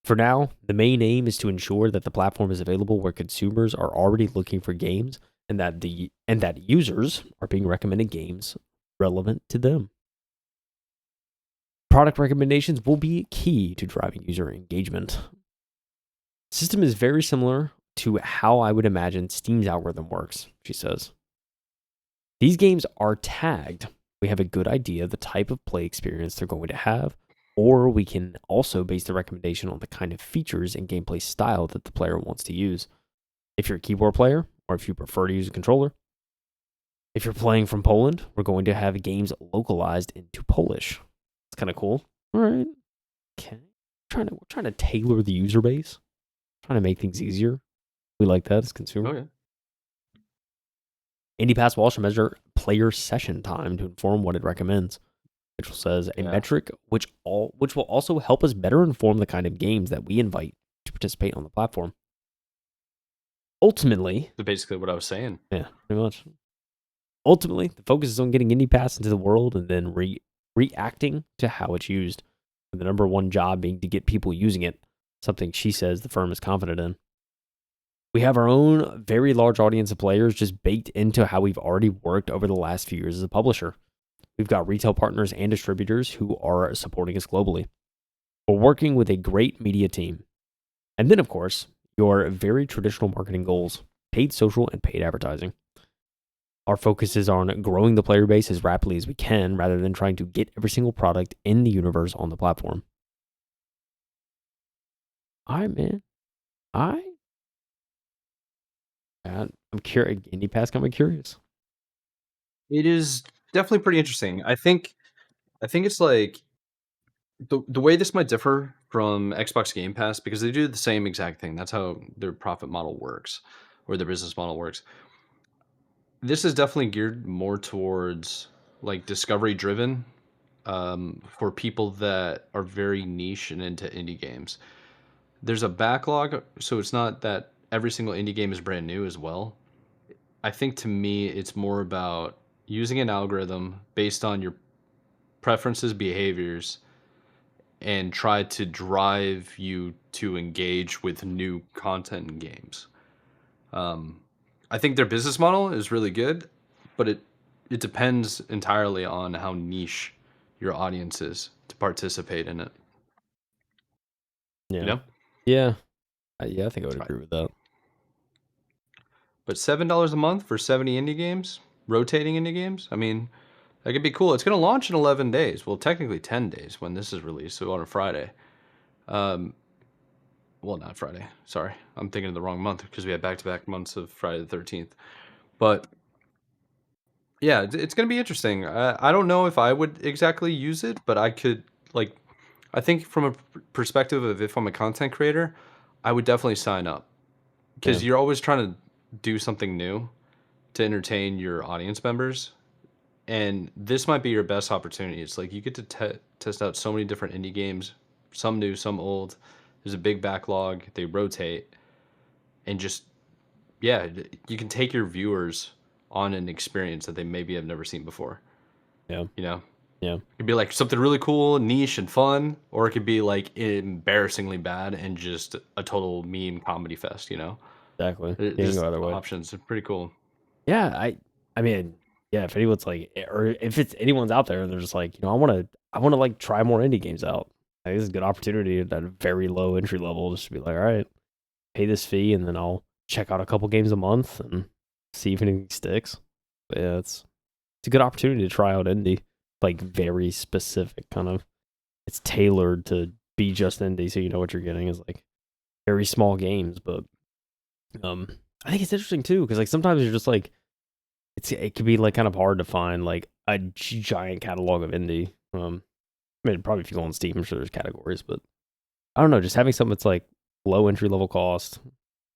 For now, the main aim is to ensure that the platform is available where consumers are already looking for games and that users are being recommended games relevant to them. Product recommendations will be key to driving user engagement. System is very similar to how I would imagine Steam's algorithm works, she says. These games are tagged. We have a good idea of the type of play experience they're going to have, or we can also base the recommendation on the kind of features and gameplay style that the player wants to use. If you're a keyboard player, or if you prefer to use a controller. If you're playing from Poland, we're going to have games localized into Polish. It's kind of cool. All right. Okay. We're trying to tailor the user base, trying to make things easier. We like that as consumers. Okay. IndiePass will also measure player session time to inform what it recommends. Mitchell says a Yeah. metric which will also help us better inform the kind of games that we invite to participate on the platform. Ultimately, So basically what I was saying. yeah, pretty much. Ultimately, the focus is on getting IndiePass into the world and then reacting to how it's used. With the number one job being to get people using it, something she says the firm is confident in. We have our own very large audience of players just baked into how we've already worked over the last few years as a publisher. We've got retail partners and distributors who are supporting us globally. We're working with a great media team. And then, of course, your very traditional marketing goals, paid social and paid advertising. Our focus is on growing the player base as rapidly as we can rather than trying to get every single product in the universe on the platform. All right, man. I'm curious. Indie Pass got me curious. It is definitely pretty interesting. I think it's like the way this might differ from Xbox Game Pass because they do the same exact thing. That's how their profit model works or their business model works. This is definitely geared more towards like discovery driven for people that are very niche and into indie games. There's a backlog, so it's not that every single indie game is brand new as well. I think to me, it's more about using an algorithm based on your preferences, behaviors, and try to drive you to engage with new content and games. Um, I think their business model is really good, but it depends entirely on how niche your audience is to participate in it. You Yeah. know, Yeah. Yeah, I think I would Right. agree with that. But $7 a month for 70 indie games, rotating indie games. I mean, that could be cool. It's going to launch in 11 days. Well, technically 10 days when this is released, so on a Friday. Um, well, not Friday. Sorry, I'm thinking of the wrong month because we had back-to-back months of Friday the 13th. But yeah, it's gonna be interesting. I don't know if I would exactly use it, but I could like. I think from a perspective of if I'm a content creator, I would definitely sign up Yeah, because you're always trying to do something new to entertain your audience members, and this might be your best opportunity. It's like you get to test out so many different indie games, some new, some old. There's a big backlog. They rotate, and just yeah, you can take your viewers on an experience that they maybe have never seen before. yeah, You know, yeah. it could be like something really cool, niche, and fun, or it could be like embarrassingly bad and just a total meme comedy fest. Exactly. You can There's go either way. options. They're pretty cool. Yeah, I mean, yeah. If anyone's like, or if it's anyone's out there and they're just like, I want to like try more indie games out. Like, this is a good opportunity at a very low entry level, just to be like, all right, pay this fee, and then I'll check out a couple games a month and see if anything sticks. But yeah, it's a good opportunity to try out indie, like very specific kind of. It's tailored to be just indie, so you know what you're getting is like very small games. But um, I think it's interesting too because like sometimes you're just like it could be like kind of hard to find like a giant catalog of indie. I mean, probably if you go on Steam, I'm sure there's categories, but I don't know. Just having something that's like low entry level cost,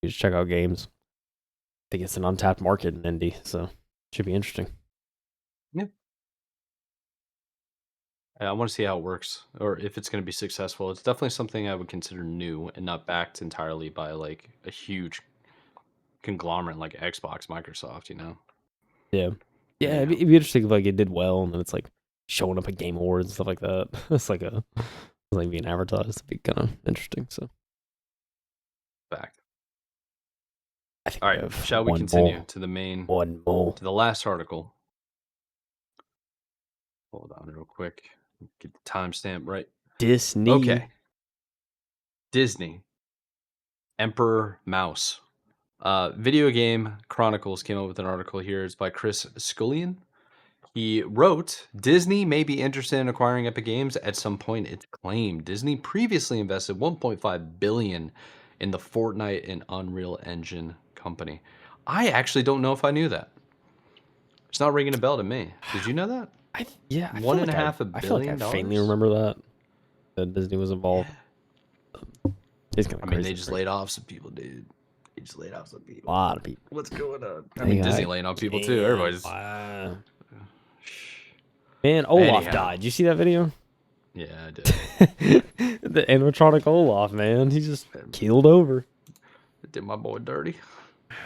you just check out games. I think it's an untapped market in indie, so it should be interesting. Yeah. I want to see how it works or if it's going to be successful. It's definitely something I would consider new and not backed entirely by like a huge conglomerate like Xbox, Microsoft. Yeah, yeah. Yeah, It'd be interesting if like it did well, and then it's like showing up at Game Awards and stuff like that. It's like being advertised. It'd be kind of interesting. So fact. I think All we right, have shall we continue to the main, one more. to the last article? Hold on real quick. Get the timestamp right. Disney. Okay, Disney, Emperor Mouse. Video Game Chronicles came up with an article here. It's by Chris Scullion. He wrote, Disney may be interested in acquiring Epic Games at some point. It's claimed Disney previously invested 1.5 billion in the Fortnite and Unreal Engine company. I actually don't know if I knew that. It's not ringing a bell to me. Did you know that? Yeah, One and a half a I feel like I billion faintly dollars? remember that Disney was involved. Yeah. It's kind I of mean, they crazy. just laid off some people, dude. They just laid off some A people. lot of people. What's going on? I They mean, got Disney laying off people too. damn. Everybody's. Man, Olaf Anyhow. died. Did you see that video? Yeah, I did. The animatronic Olaf, man. He just keeled over. Did my boy dirty.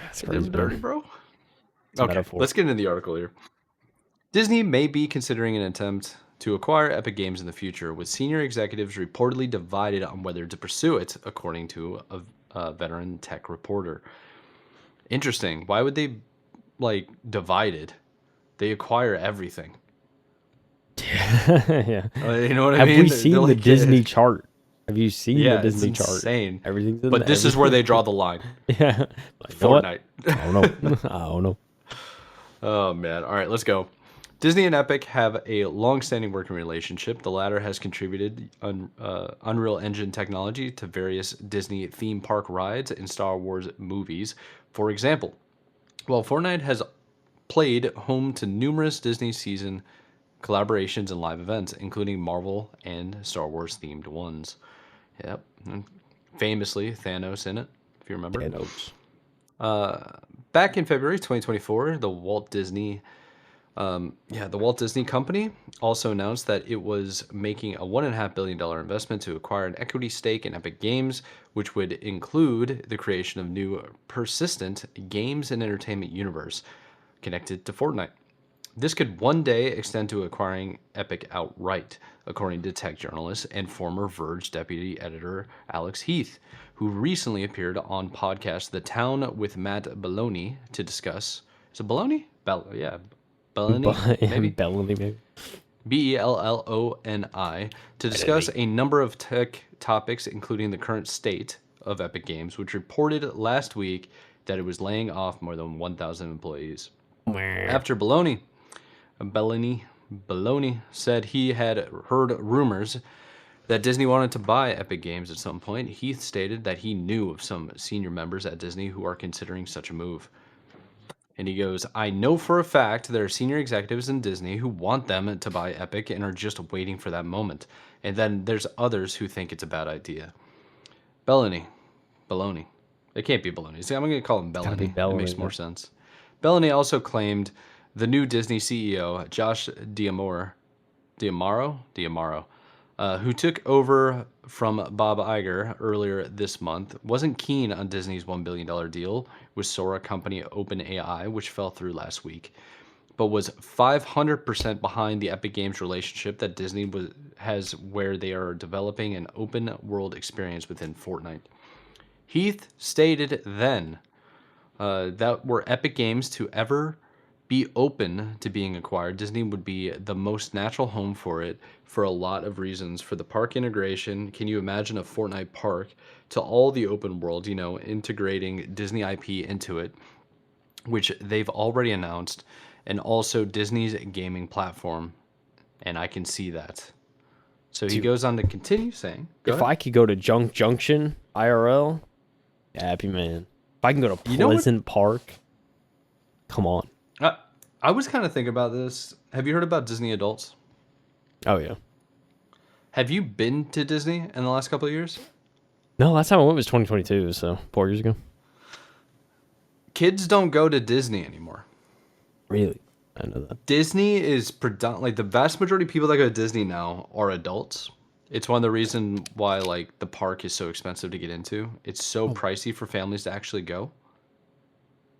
That's I did crazy, him dirty, man. bro. It's a Okay, metaphor. let's get into the article here. Disney may be considering an attempt to acquire Epic Games in the future, with senior executives reportedly divided on whether to pursue it, according to a veteran tech reporter. Interesting. Why would they like divided? They acquire everything. Yeah. You know what I Have mean? we They're seen the like, Disney chart? Have you seen the yeah, it's Disney chart? insane. Everything's in But there. this is where they draw the line. Yeah. Like, you know what? Fortnite. I don't know. I don't know. Oh man. All right, let's go. Disney and Epic have a long-standing working relationship. The latter has contributed Unreal Engine technology to various Disney theme park rides and Star Wars movies. For example, while Fortnite has played home to numerous Disney season collaborations and live events, including Marvel and Star Wars themed ones. Yep. And famously, Thanos in it, if you remember. Thanos. Back in February 2024, the Walt Disney Company also announced that it was making a $1.5 billion investment to acquire an equity stake in Epic Games, which would include the creation of new persistent games and entertainment universe connected to Fortnite. This could one day extend to acquiring Epic outright, according to tech journalist and former Verge deputy editor Alex Heath, who recently appeared on podcast The Town with Matt Belloni to discuss. Is it Belloni? Yeah, Belloni, maybe? Bellamy, maybe. Belloni, to discuss Bellamy. a number of tech topics, including the current state of Epic Games, which reported last week that it was laying off more than 1,000 employees. After Belloni said he had heard rumors that Disney wanted to buy Epic Games at some point, Heath stated that he knew of some senior members at Disney who are considering such a move. And he goes, I know for a fact there are senior executives in Disney who want them to buy Epic and are just waiting for that moment. And then there's others who think it's a bad idea. Bellany. Baloney. It can't be Baloney. See, I'm going to call him Gotta be Bellany. It makes Bellamy. more sense. Bellany also claimed the new Disney CEO, Josh D'Amaro, who took over from Bob Iger earlier this month, wasn't keen on Disney's $1 billion deal with Sora company OpenAI, which fell through last week, but was 500% behind the Epic Games relationship that Disney has where they are developing an open world experience within Fortnite. Heath stated then that were Epic Games to ever be open to being acquired, Disney would be the most natural home for it for a lot of reasons. For the park integration, can you imagine a Fortnite park to all the open world, integrating Disney IP into it, which they've already announced, and also Disney's gaming platform. And I can see that. So he Dude, goes on to continue saying, go if ahead. I could go to Junk Junction IRL, happy man. If I can go to You know what? Pleasant Park, come on. I was kind of thinking about this. Have you heard about Disney Adults? Oh yeah. Have you been to Disney in the last couple of years? No, last time I went was 2022, so 4 years ago. Kids don't go to Disney anymore. Really? I know that. Disney is predominantly like the vast majority of people that go to Disney now are adults. It's one of the reasons why like the park is so expensive to get into. It's so Oh, pricey for families to actually go.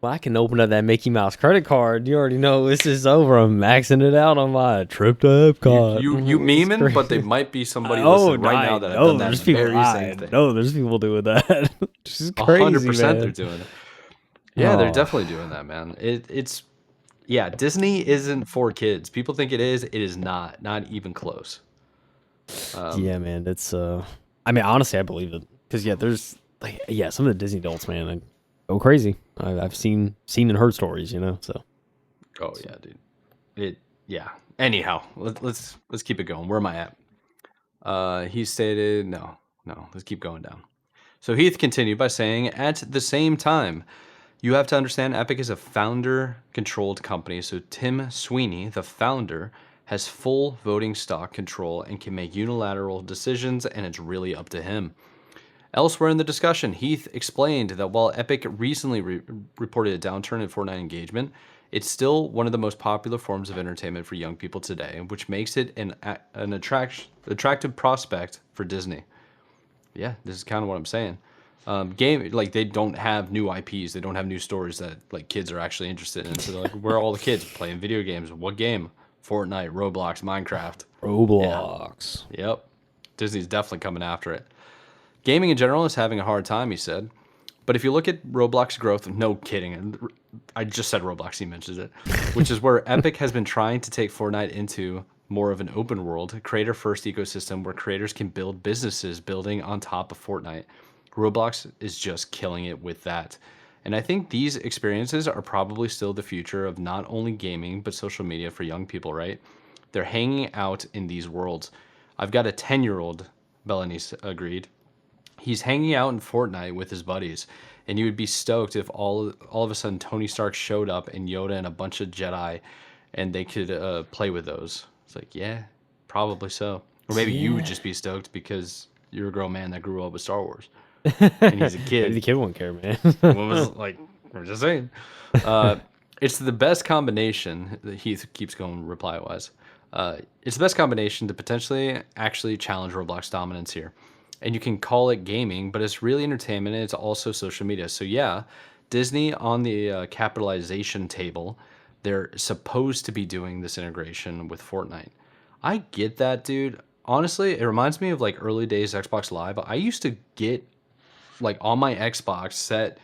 well, I can open up that Mickey Mouse credit card. You already know this is over. I'm maxing it out on my trip to Epcot. You It's memeing, but they crazy. might be somebody Oh, listening right I now that have done know. that There's people. very same I thing. know. There's people doing that. This is crazy, 100% they're man. doing it. Yeah, they're Oh, definitely doing that, man. It's yeah, Disney isn't for kids. People think it is. It is not. Not even close. yeah, man. It's I mean, honestly, I believe it because yeah, there's like yeah, some of the Disney adults, man, they go crazy. I've seen and heard stories, you know. So Oh yeah, dude. It yeah. Anyhow, let's keep it going. Where am I at? He stated no. Let's keep going down. So Heath continued by saying, at the same time, you have to understand Epic is a founder-controlled company. So Tim Sweeney, the founder, has full voting stock control and can make unilateral decisions, and it's really up to him. Elsewhere in the discussion, Heath explained that while Epic recently reported a downturn in Fortnite engagement, it's still one of the most popular forms of entertainment for young people today, which makes it an attractive prospect for Disney. Yeah, this is kind of what I'm saying. Game like they don't have new IPs, they don't have new stories that like kids are actually interested in. So they're like, where are all the kids playing video games? What game? Fortnite, Roblox, Minecraft. Yeah, Roblox. yep. Disney's definitely coming after it. Gaming in general is having a hard time, he said. But if you look at Roblox growth, no kidding. I just said Roblox, he mentions it, which is where Epic has been trying to take Fortnite into more of an open world, creator first ecosystem where creators can build businesses building on top of Fortnite. Roblox is just killing it with that. And I think these experiences are probably still the future of not only gaming, but social media for young people, right? They're hanging out in these worlds. I've got a 10-year-old, Bellany agreed. He's hanging out in Fortnite with his buddies, and you would be stoked if all of a sudden Tony Stark showed up and Yoda and a bunch of Jedi, and they could play with those. It's like, yeah, probably so. Or maybe you would Yeah. just be stoked because you're a grown man that grew up with Star Wars, and he's a Maybe the kid. kid won't care, man. What was like? I'm just saying. Uh, it's the best combination. Heath keeps going reply wise. It's the best combination to potentially actually challenge Roblox dominance here. And you can call it gaming, but it's really entertainment and it's also social media. So, yeah, Disney on the capitalization table, they're supposed to be doing this integration with Fortnite. I get that, dude. Honestly, it reminds me of like early days Xbox Live. I used to get like on my Xbox set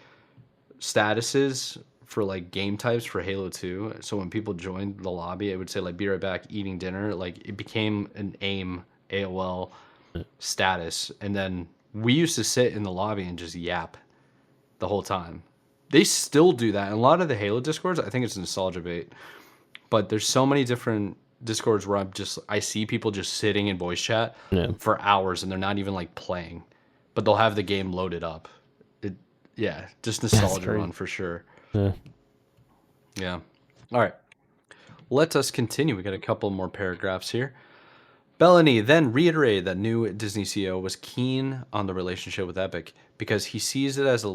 statuses for like game types for Halo 2. So when people joined the lobby, it would say like be right back eating dinner. Like it became an AIM AOL status. And then we used to sit in the lobby and just yap the whole time. They still do that. And a lot of the Halo discords, I think it's nostalgia bait. But there's so many different Discords where I see people just sitting in voice chat Yeah. for hours and they're not even like playing, but they'll have the game loaded up. It, yeah, just That's nostalgia crazy. run for sure. Yeah. Yeah. All right. Let us continue. We got a couple more paragraphs here. Bellany then reiterated that new Disney CEO was keen on the relationship with Epic because he sees it as a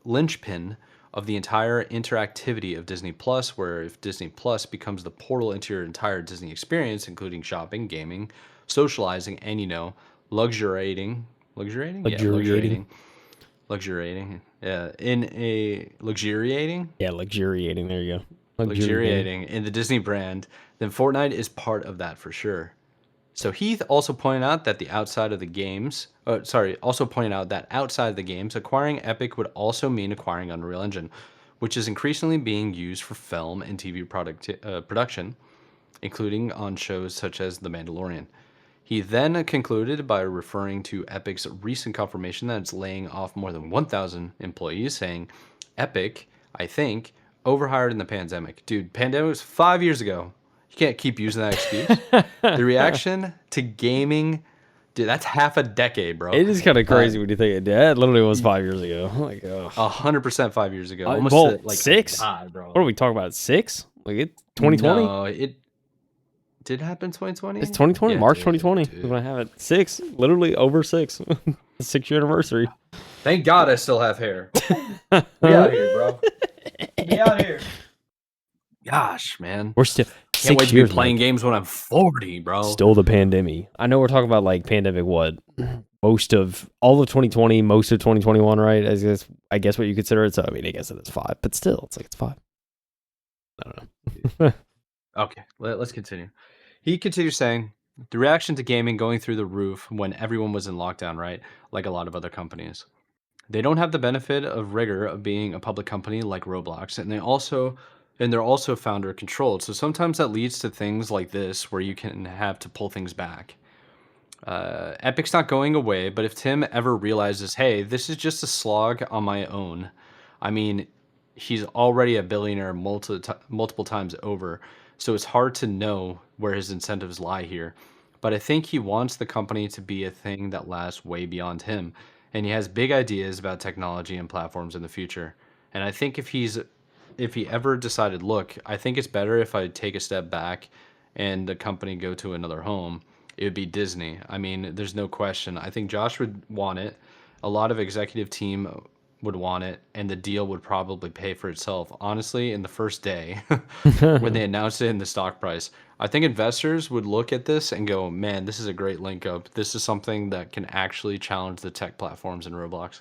linchpin of the entire interactivity of Disney Plus, where if Disney Plus becomes the portal into your entire Disney experience, including shopping, gaming, socializing, and luxuriating, yeah, Luxuriating. yeah, in a Yeah, luxuriating. There you go. Luxuriating. luxuriating in the Disney brand, then Fortnite is part of that for sure. So Heath also pointed out that also pointed out that outside of the games, acquiring Epic would also mean acquiring Unreal Engine, which is increasingly being used for film and TV production, including on shows such as The Mandalorian. He then concluded by referring to Epic's recent confirmation that it's laying off more than 1,000 employees, saying, Epic, I think, overhired in the pandemic. Dude, pandemic was 5 years ago. You can't keep using that excuse. The reaction to gaming, dude, that's half a decade, bro. It is kind of Uh, crazy when you think it. Yeah, it literally was 5 years ago. Like, oh. 100% 5 years ago. Almost Well, like a six. god, bro. What are we talking about? Six? Like it 2020? No, it did happen 2020? It's 2020. Yeah, it March did, 2020. We're dude. gonna have it. Six. Literally over six. The 6-year anniversary. Thank God I still have hair. We out here, bro. We out here. Gosh, man. We're still Can't wait 6 to be years, playing Mike. games when I'm 40, bro. Still the pandemic. I know we're talking about like pandemic. What? Most of all of 2020, most of 2021, right? I guess what you consider it. So I mean, I guess it is 5, but still, it's like it's 5. I don't know. Okay, let's continue. He continues saying, the reaction to gaming going through the roof when everyone was in lockdown, right? Like a lot of other companies. They don't have the benefit of rigor of being a public company like Roblox, and they're also founder controlled. So sometimes that leads to things like this where you can have to pull things back. Epic's not going away, but if Tim ever realizes, hey, this is just a slog on my own, I mean, he's already a billionaire multiple times over, so it's hard to know where his incentives lie here. But I think he wants the company to be a thing that lasts way beyond him, and he has big ideas about technology and platforms in the future. And I think if he ever decided, look, I think it's better if I take a step back and the company go to another home, it would be Disney. I mean, there's no question. I think Josh would want it. A lot of executive team would want it, and the deal would probably pay for itself. Honestly, in the first day when they announced it in the stock price, I think investors would look at this and go, man, this is a great link up. This is something that can actually challenge the tech platforms in Roblox.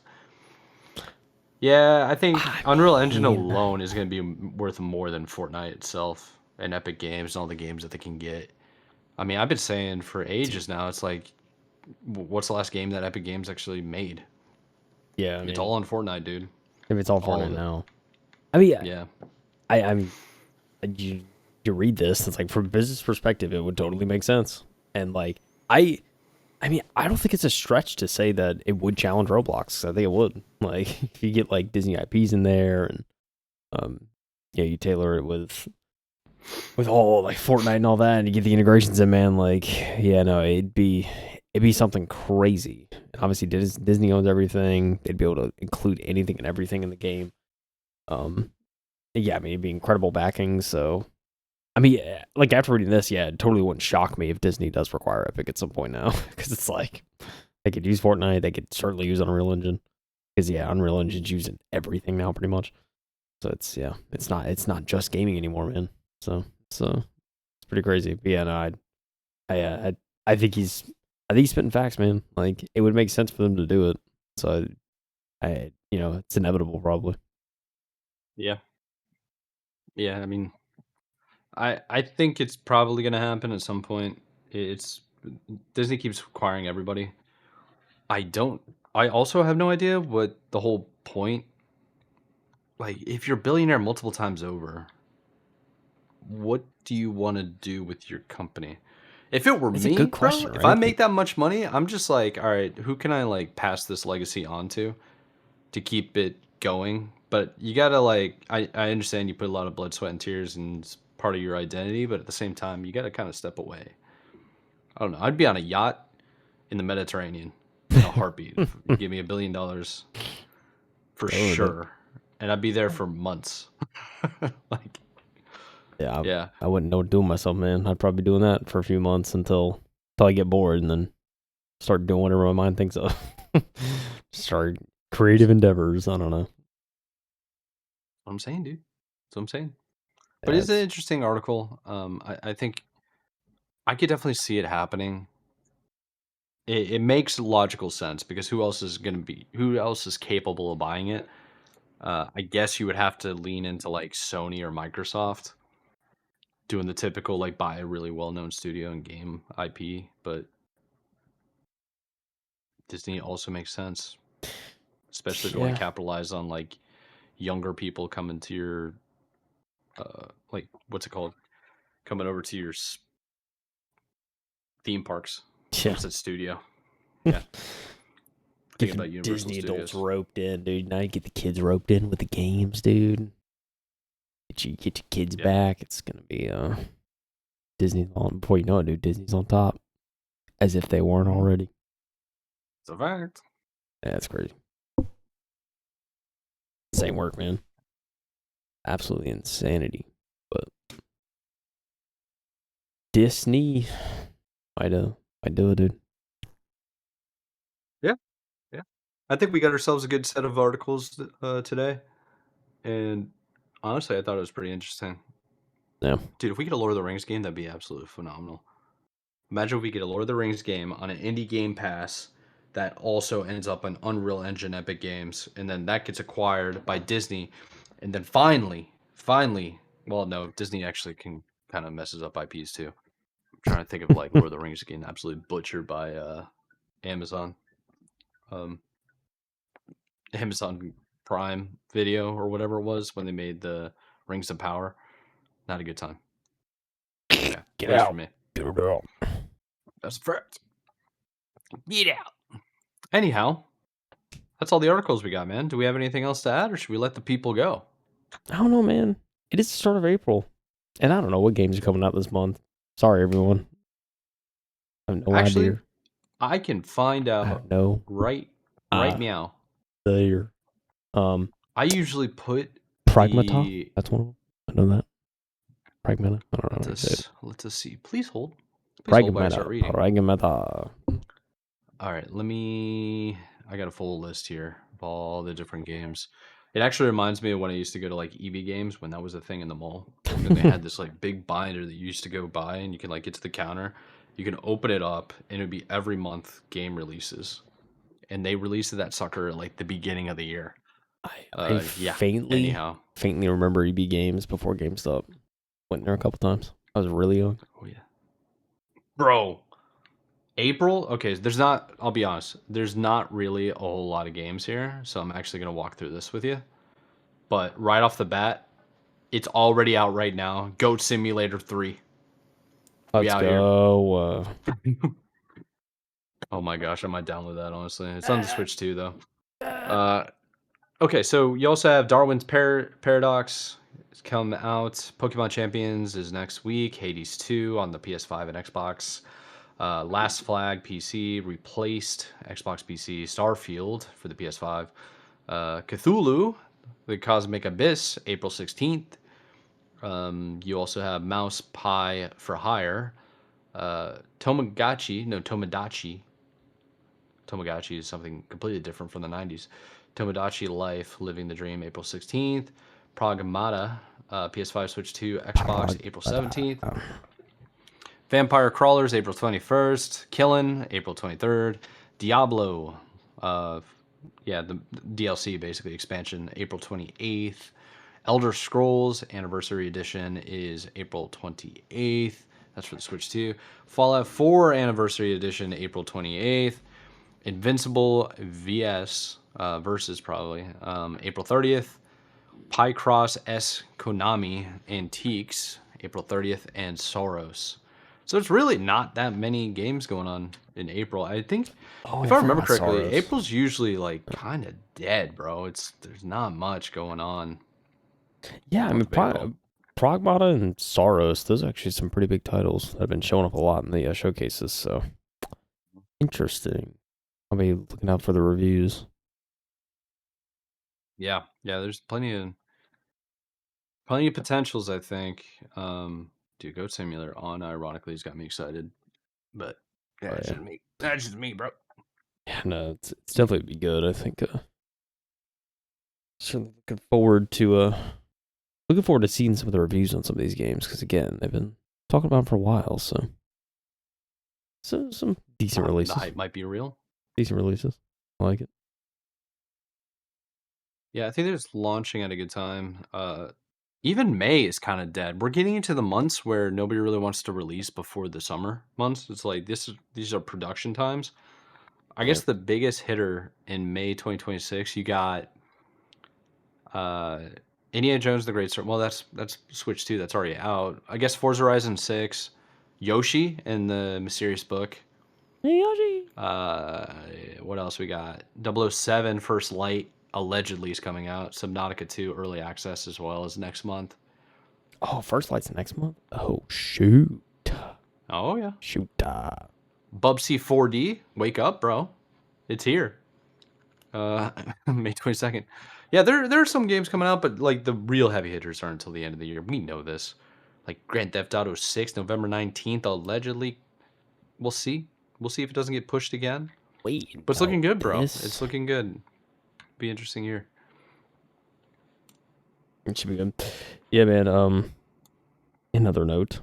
Yeah, I think I Unreal Engine mean, alone is going to be worth more than Fortnite itself and Epic Games and all the games that they can get. I mean, I've been saying for dude, ages now, it's like, what's the last game that Epic Games actually made? yeah. I It's mean, all on Fortnite, dude. if it's all All Fortnite of it. now, I mean, Yeah. I mean, you read this, it's like from a business perspective, it would totally make sense. And like, I mean, I don't think it's a stretch to say that it would challenge Roblox. I think it would. Like, if you get like Disney IPs in there, and yeah, you tailor it with all like Fortnite and all that, and you get the integrations in, man. Like, yeah, no, it'd be something crazy. Obviously, Disney owns everything. They'd be able to include anything and everything in the game. Um, yeah, I mean, it'd be incredible backing. So, I mean, like after reading this, yeah, it totally wouldn't shock me if Disney does require Epic at some point now, because it's like they could use Fortnite, they could certainly use Unreal Engine, because yeah, Unreal Engine's using everything now pretty much. So it's not just gaming anymore, man. So it's pretty crazy. But yeah, no, I think he's spitting facts, man. Like it would make sense for them to do it. So it's inevitable probably. Yeah. Yeah. I mean, I think it's probably going to happen at some point. It's Disney keeps acquiring everybody. I don't, I also have no idea what the whole point, like, if you're a billionaire multiple times over, what do you want to do with your company? If it were It's a me, good bro, question, if I right? make that much money, I'm just like, all right, who can I like pass this legacy on to keep it going? But you gotta like, I understand you put a lot of blood, sweat, and tears, and it's part of your identity, but at the same time, you got to kind of step away. I don't know. I'd be on a yacht in the Mediterranean in a heartbeat. If you give me $1 billion for Totally. sure, and I'd be there for months. Like, Yeah, yeah, I wouldn't know what to do with myself, man. I'd probably be doing that for a few months until I get bored and then start doing whatever my mind thinks of. Start creative endeavors. I don't know. what I'm saying, dude. That's what I'm saying. But Yeah, it's an interesting article. I think I could definitely see it happening. It makes logical sense because who else is going to be? Who else is capable of buying it? I guess you would have to lean into like Sony or Microsoft doing the typical like buy a really well-known studio and game IP, but Disney also makes sense, especially if you want yeah, to capitalize on like younger people coming to your like what's it called? Coming over to your theme parks. yeah. Almost said studio. Yeah. Thinking Get the about Universal Disney adults Studios. roped in, dude. Now you get the kids roped in with the games, dude. Get your kids Yeah. back. It's gonna be Disney's on before you know it, dude. Disney's on top, as if they weren't already. It's a fact. Yeah, that's crazy. Same work, man. Absolutely insanity. But Disney might do it, dude. Yeah. Yeah. I think we got ourselves a good set of articles today. And honestly, I thought it was pretty interesting. Yeah. Dude, if we get a Lord of the Rings game, that'd be absolutely phenomenal. Imagine if we get a Lord of the Rings game on an indie Game Pass that also ends up on Unreal Engine Epic Games, and then that gets acquired by Disney, and then finally, well, no, Disney actually can kind of messes up IPs too. I'm trying to think of like Lord of the Rings getting absolutely butchered by Amazon, um, Amazon Prime Video or whatever it was when they made the Rings of Power. Not a good time. Yeah, Get at least for out. me. Get out. That's a fact. Get out. Anyhow, that's all the articles we got, man. Do we have anything else to add, or should we let the people go? I don't know, man. It is the start of April, and I don't know what games are coming out this month. Sorry, everyone. I have no Actually, idea. I can find I out have no right meow. idea. I usually put Pragmata. the That's one of them. I know that. Pragmata. I don't know how to say it. let us see. Please hold. Please hold while I start Pragmata. reading. Pragmata. All right, I got a full list here of all the different games. It actually reminds me of when I used to go to like EB games when that was a thing in the mall. And then they had this like big binder that you used to go buy and you can like get to the counter. You can open it up and it would be every month game releases. And they released that sucker at like the beginning of the year. I Yeah. faintly Anyhow. remember EB games before GameStop. Went there a couple times. I was really young. Oh yeah. Bro. April? Okay, I'll be honest, there's not really a whole lot of games here. So I'm actually gonna walk through this with you. But right off the bat, it's already out right now. Goat Simulator 3. We Let's out here. go. Oh my gosh, I might download that honestly. It's on the Switch too though. Okay, so you also have Darwin's Paradox is come out. Pokemon Champions is next week. Hades 2 on the PS5 and Xbox. Last Flag PC replaced Xbox PC. Starfield for the PS5. Cthulhu, the Cosmic Abyss, April 16th. You also have Mouse Pie for Hire. Tomodachi. Tomodachi is something completely different from the 90s. Tomodachi Life, Living the Dream, April 16th. Pragmata, PS5, Switch 2, Xbox, April 17th. Vampire Crawlers, April 21st. Killing, April 23rd. Diablo, the DLC, basically, expansion, April 28th. Elder Scrolls Anniversary Edition is April 28th. That's for the Switch 2. Fallout 4 Anniversary Edition, April 28th. Invincible VS, Versus probably, April 30th. Picross S Konami Antiques, April 30th. And Soros. So it's really not that many games going on in April. I think, Oh, if I I forgot remember about correctly, Soros. April's usually like kind of dead, bro. There's not much going on Yeah, the I month mean, of April. Pragmata and Saros, those are actually some pretty big titles that have been showing up a lot in the showcases. So interesting. I'll be looking out for the reviews. Yeah, there's plenty of potentials, I think. Dude, Goat Simulator on ironically has got me excited, but yeah, Oh, it's yeah. just me. That's just me, bro. Yeah, no, it's definitely be good. I think. Certainly looking forward to seeing some of the reviews on some of these games because again, they've been talking about them for a while. So some decent The releases. hype might be real. Decent releases. I like it. Yeah, I think they're just launching at a good time. Even May is kind of dead. We're getting into the months where nobody really wants to release before the summer months. It's like these are production times. I Yeah. guess the biggest hitter in May 2026, you got uh Indiana Jones the Great Circle. Well, that's Switch 2, that's already out. I guess Forza Horizon 6, Yoshi and the Mysterious Book. Hey, Yoshi. Uh what else we got? 007 First Light allegedly is coming out. Subnautica 2 early access as well as next month. Oh, First Light's next month. Oh shoot. Oh yeah. Shoot. Bubsy 4D, wake up, bro. It's here. May 22nd. Yeah, there are some games coming out, but like the real heavy hitters aren't until the end of the year. We know this. Like Grand Theft Auto 6, November 19th, allegedly. We'll see. We'll see if it doesn't get pushed again. Wait But it's looking about good, bro. It's this. looking good. Be interesting year. It should be good. Yeah, man. Another note.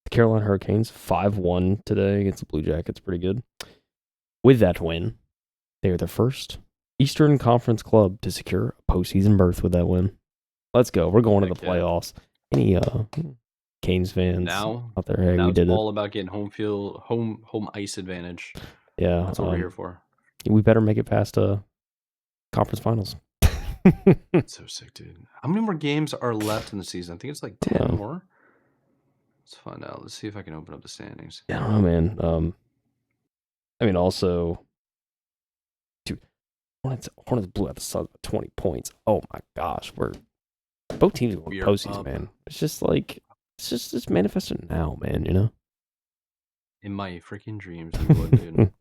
The Carolina Hurricanes 5-1 today against the Blue Jackets. Pretty good. With that win, they are the first Eastern Conference club to secure a postseason berth with that win. Let's go. We're going to the Heck yeah. playoffs. Any Canes fans Now out there? Hey, now we it's did it. all about getting home ice advantage. Yeah. That's what we're here for. We better make it past conference finals. That's so sick, dude. How many more games are left in the season? I think it's like 10 more. Let's find out. Let's see if I can open up the standings. Yeah, I don't know, man. I mean, also, dude, Hornets blew out the Suns with 20 points. Oh my gosh, both teams are going to postseason, man. It's just like it's manifesting now, man. You know. In my freaking dreams, you would, dude.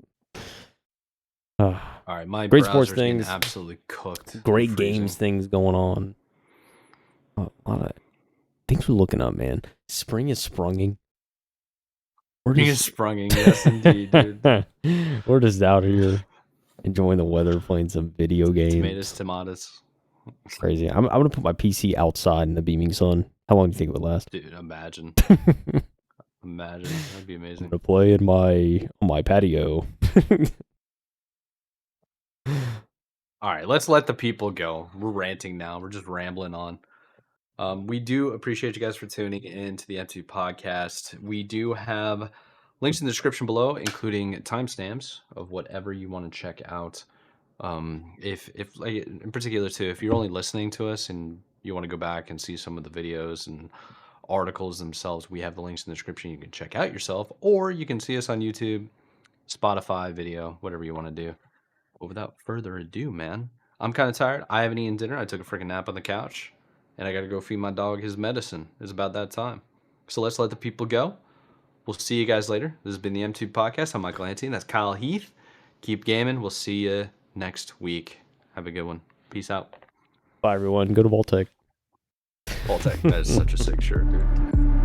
All right, my great browser's sports getting things, absolutely cooked. great games things going on. A lot of things we're looking up, man. Spring is sprunging. Spring is sprunging, yes, indeed, dude. We're just out here enjoying the weather, playing some video games. Tomatoes. Crazy. I'm gonna put my PC outside in the beaming sun. How long do you think it would last? Dude, imagine. Imagine. That'd be amazing. I'm gonna play in my patio. All right, let's let the people go. We're ranting now. We're just rambling on. We do appreciate you guys for tuning in to the M2 podcast. We do have links in the description below, including timestamps of whatever you want to check out. If like in particular too, if you're only listening to us and you want to go back and see some of the videos and articles themselves, we have the links in the description. You can check out yourself, or you can see us on YouTube, Spotify, video, whatever you want to do. But without further ado, man, I'm kind of tired. I haven't eaten dinner. I took a freaking nap on the couch, and I got to go feed my dog his medicine. It's about that time. So let's let the people go. We'll see you guys later. This has been the M2 Podcast. I'm Michael Antine. That's Kyle Heath. Keep gaming. We'll see you next week. Have a good one. Peace out. Bye, everyone. Go to Voltec. Voltec. That is such a sick shirt, dude.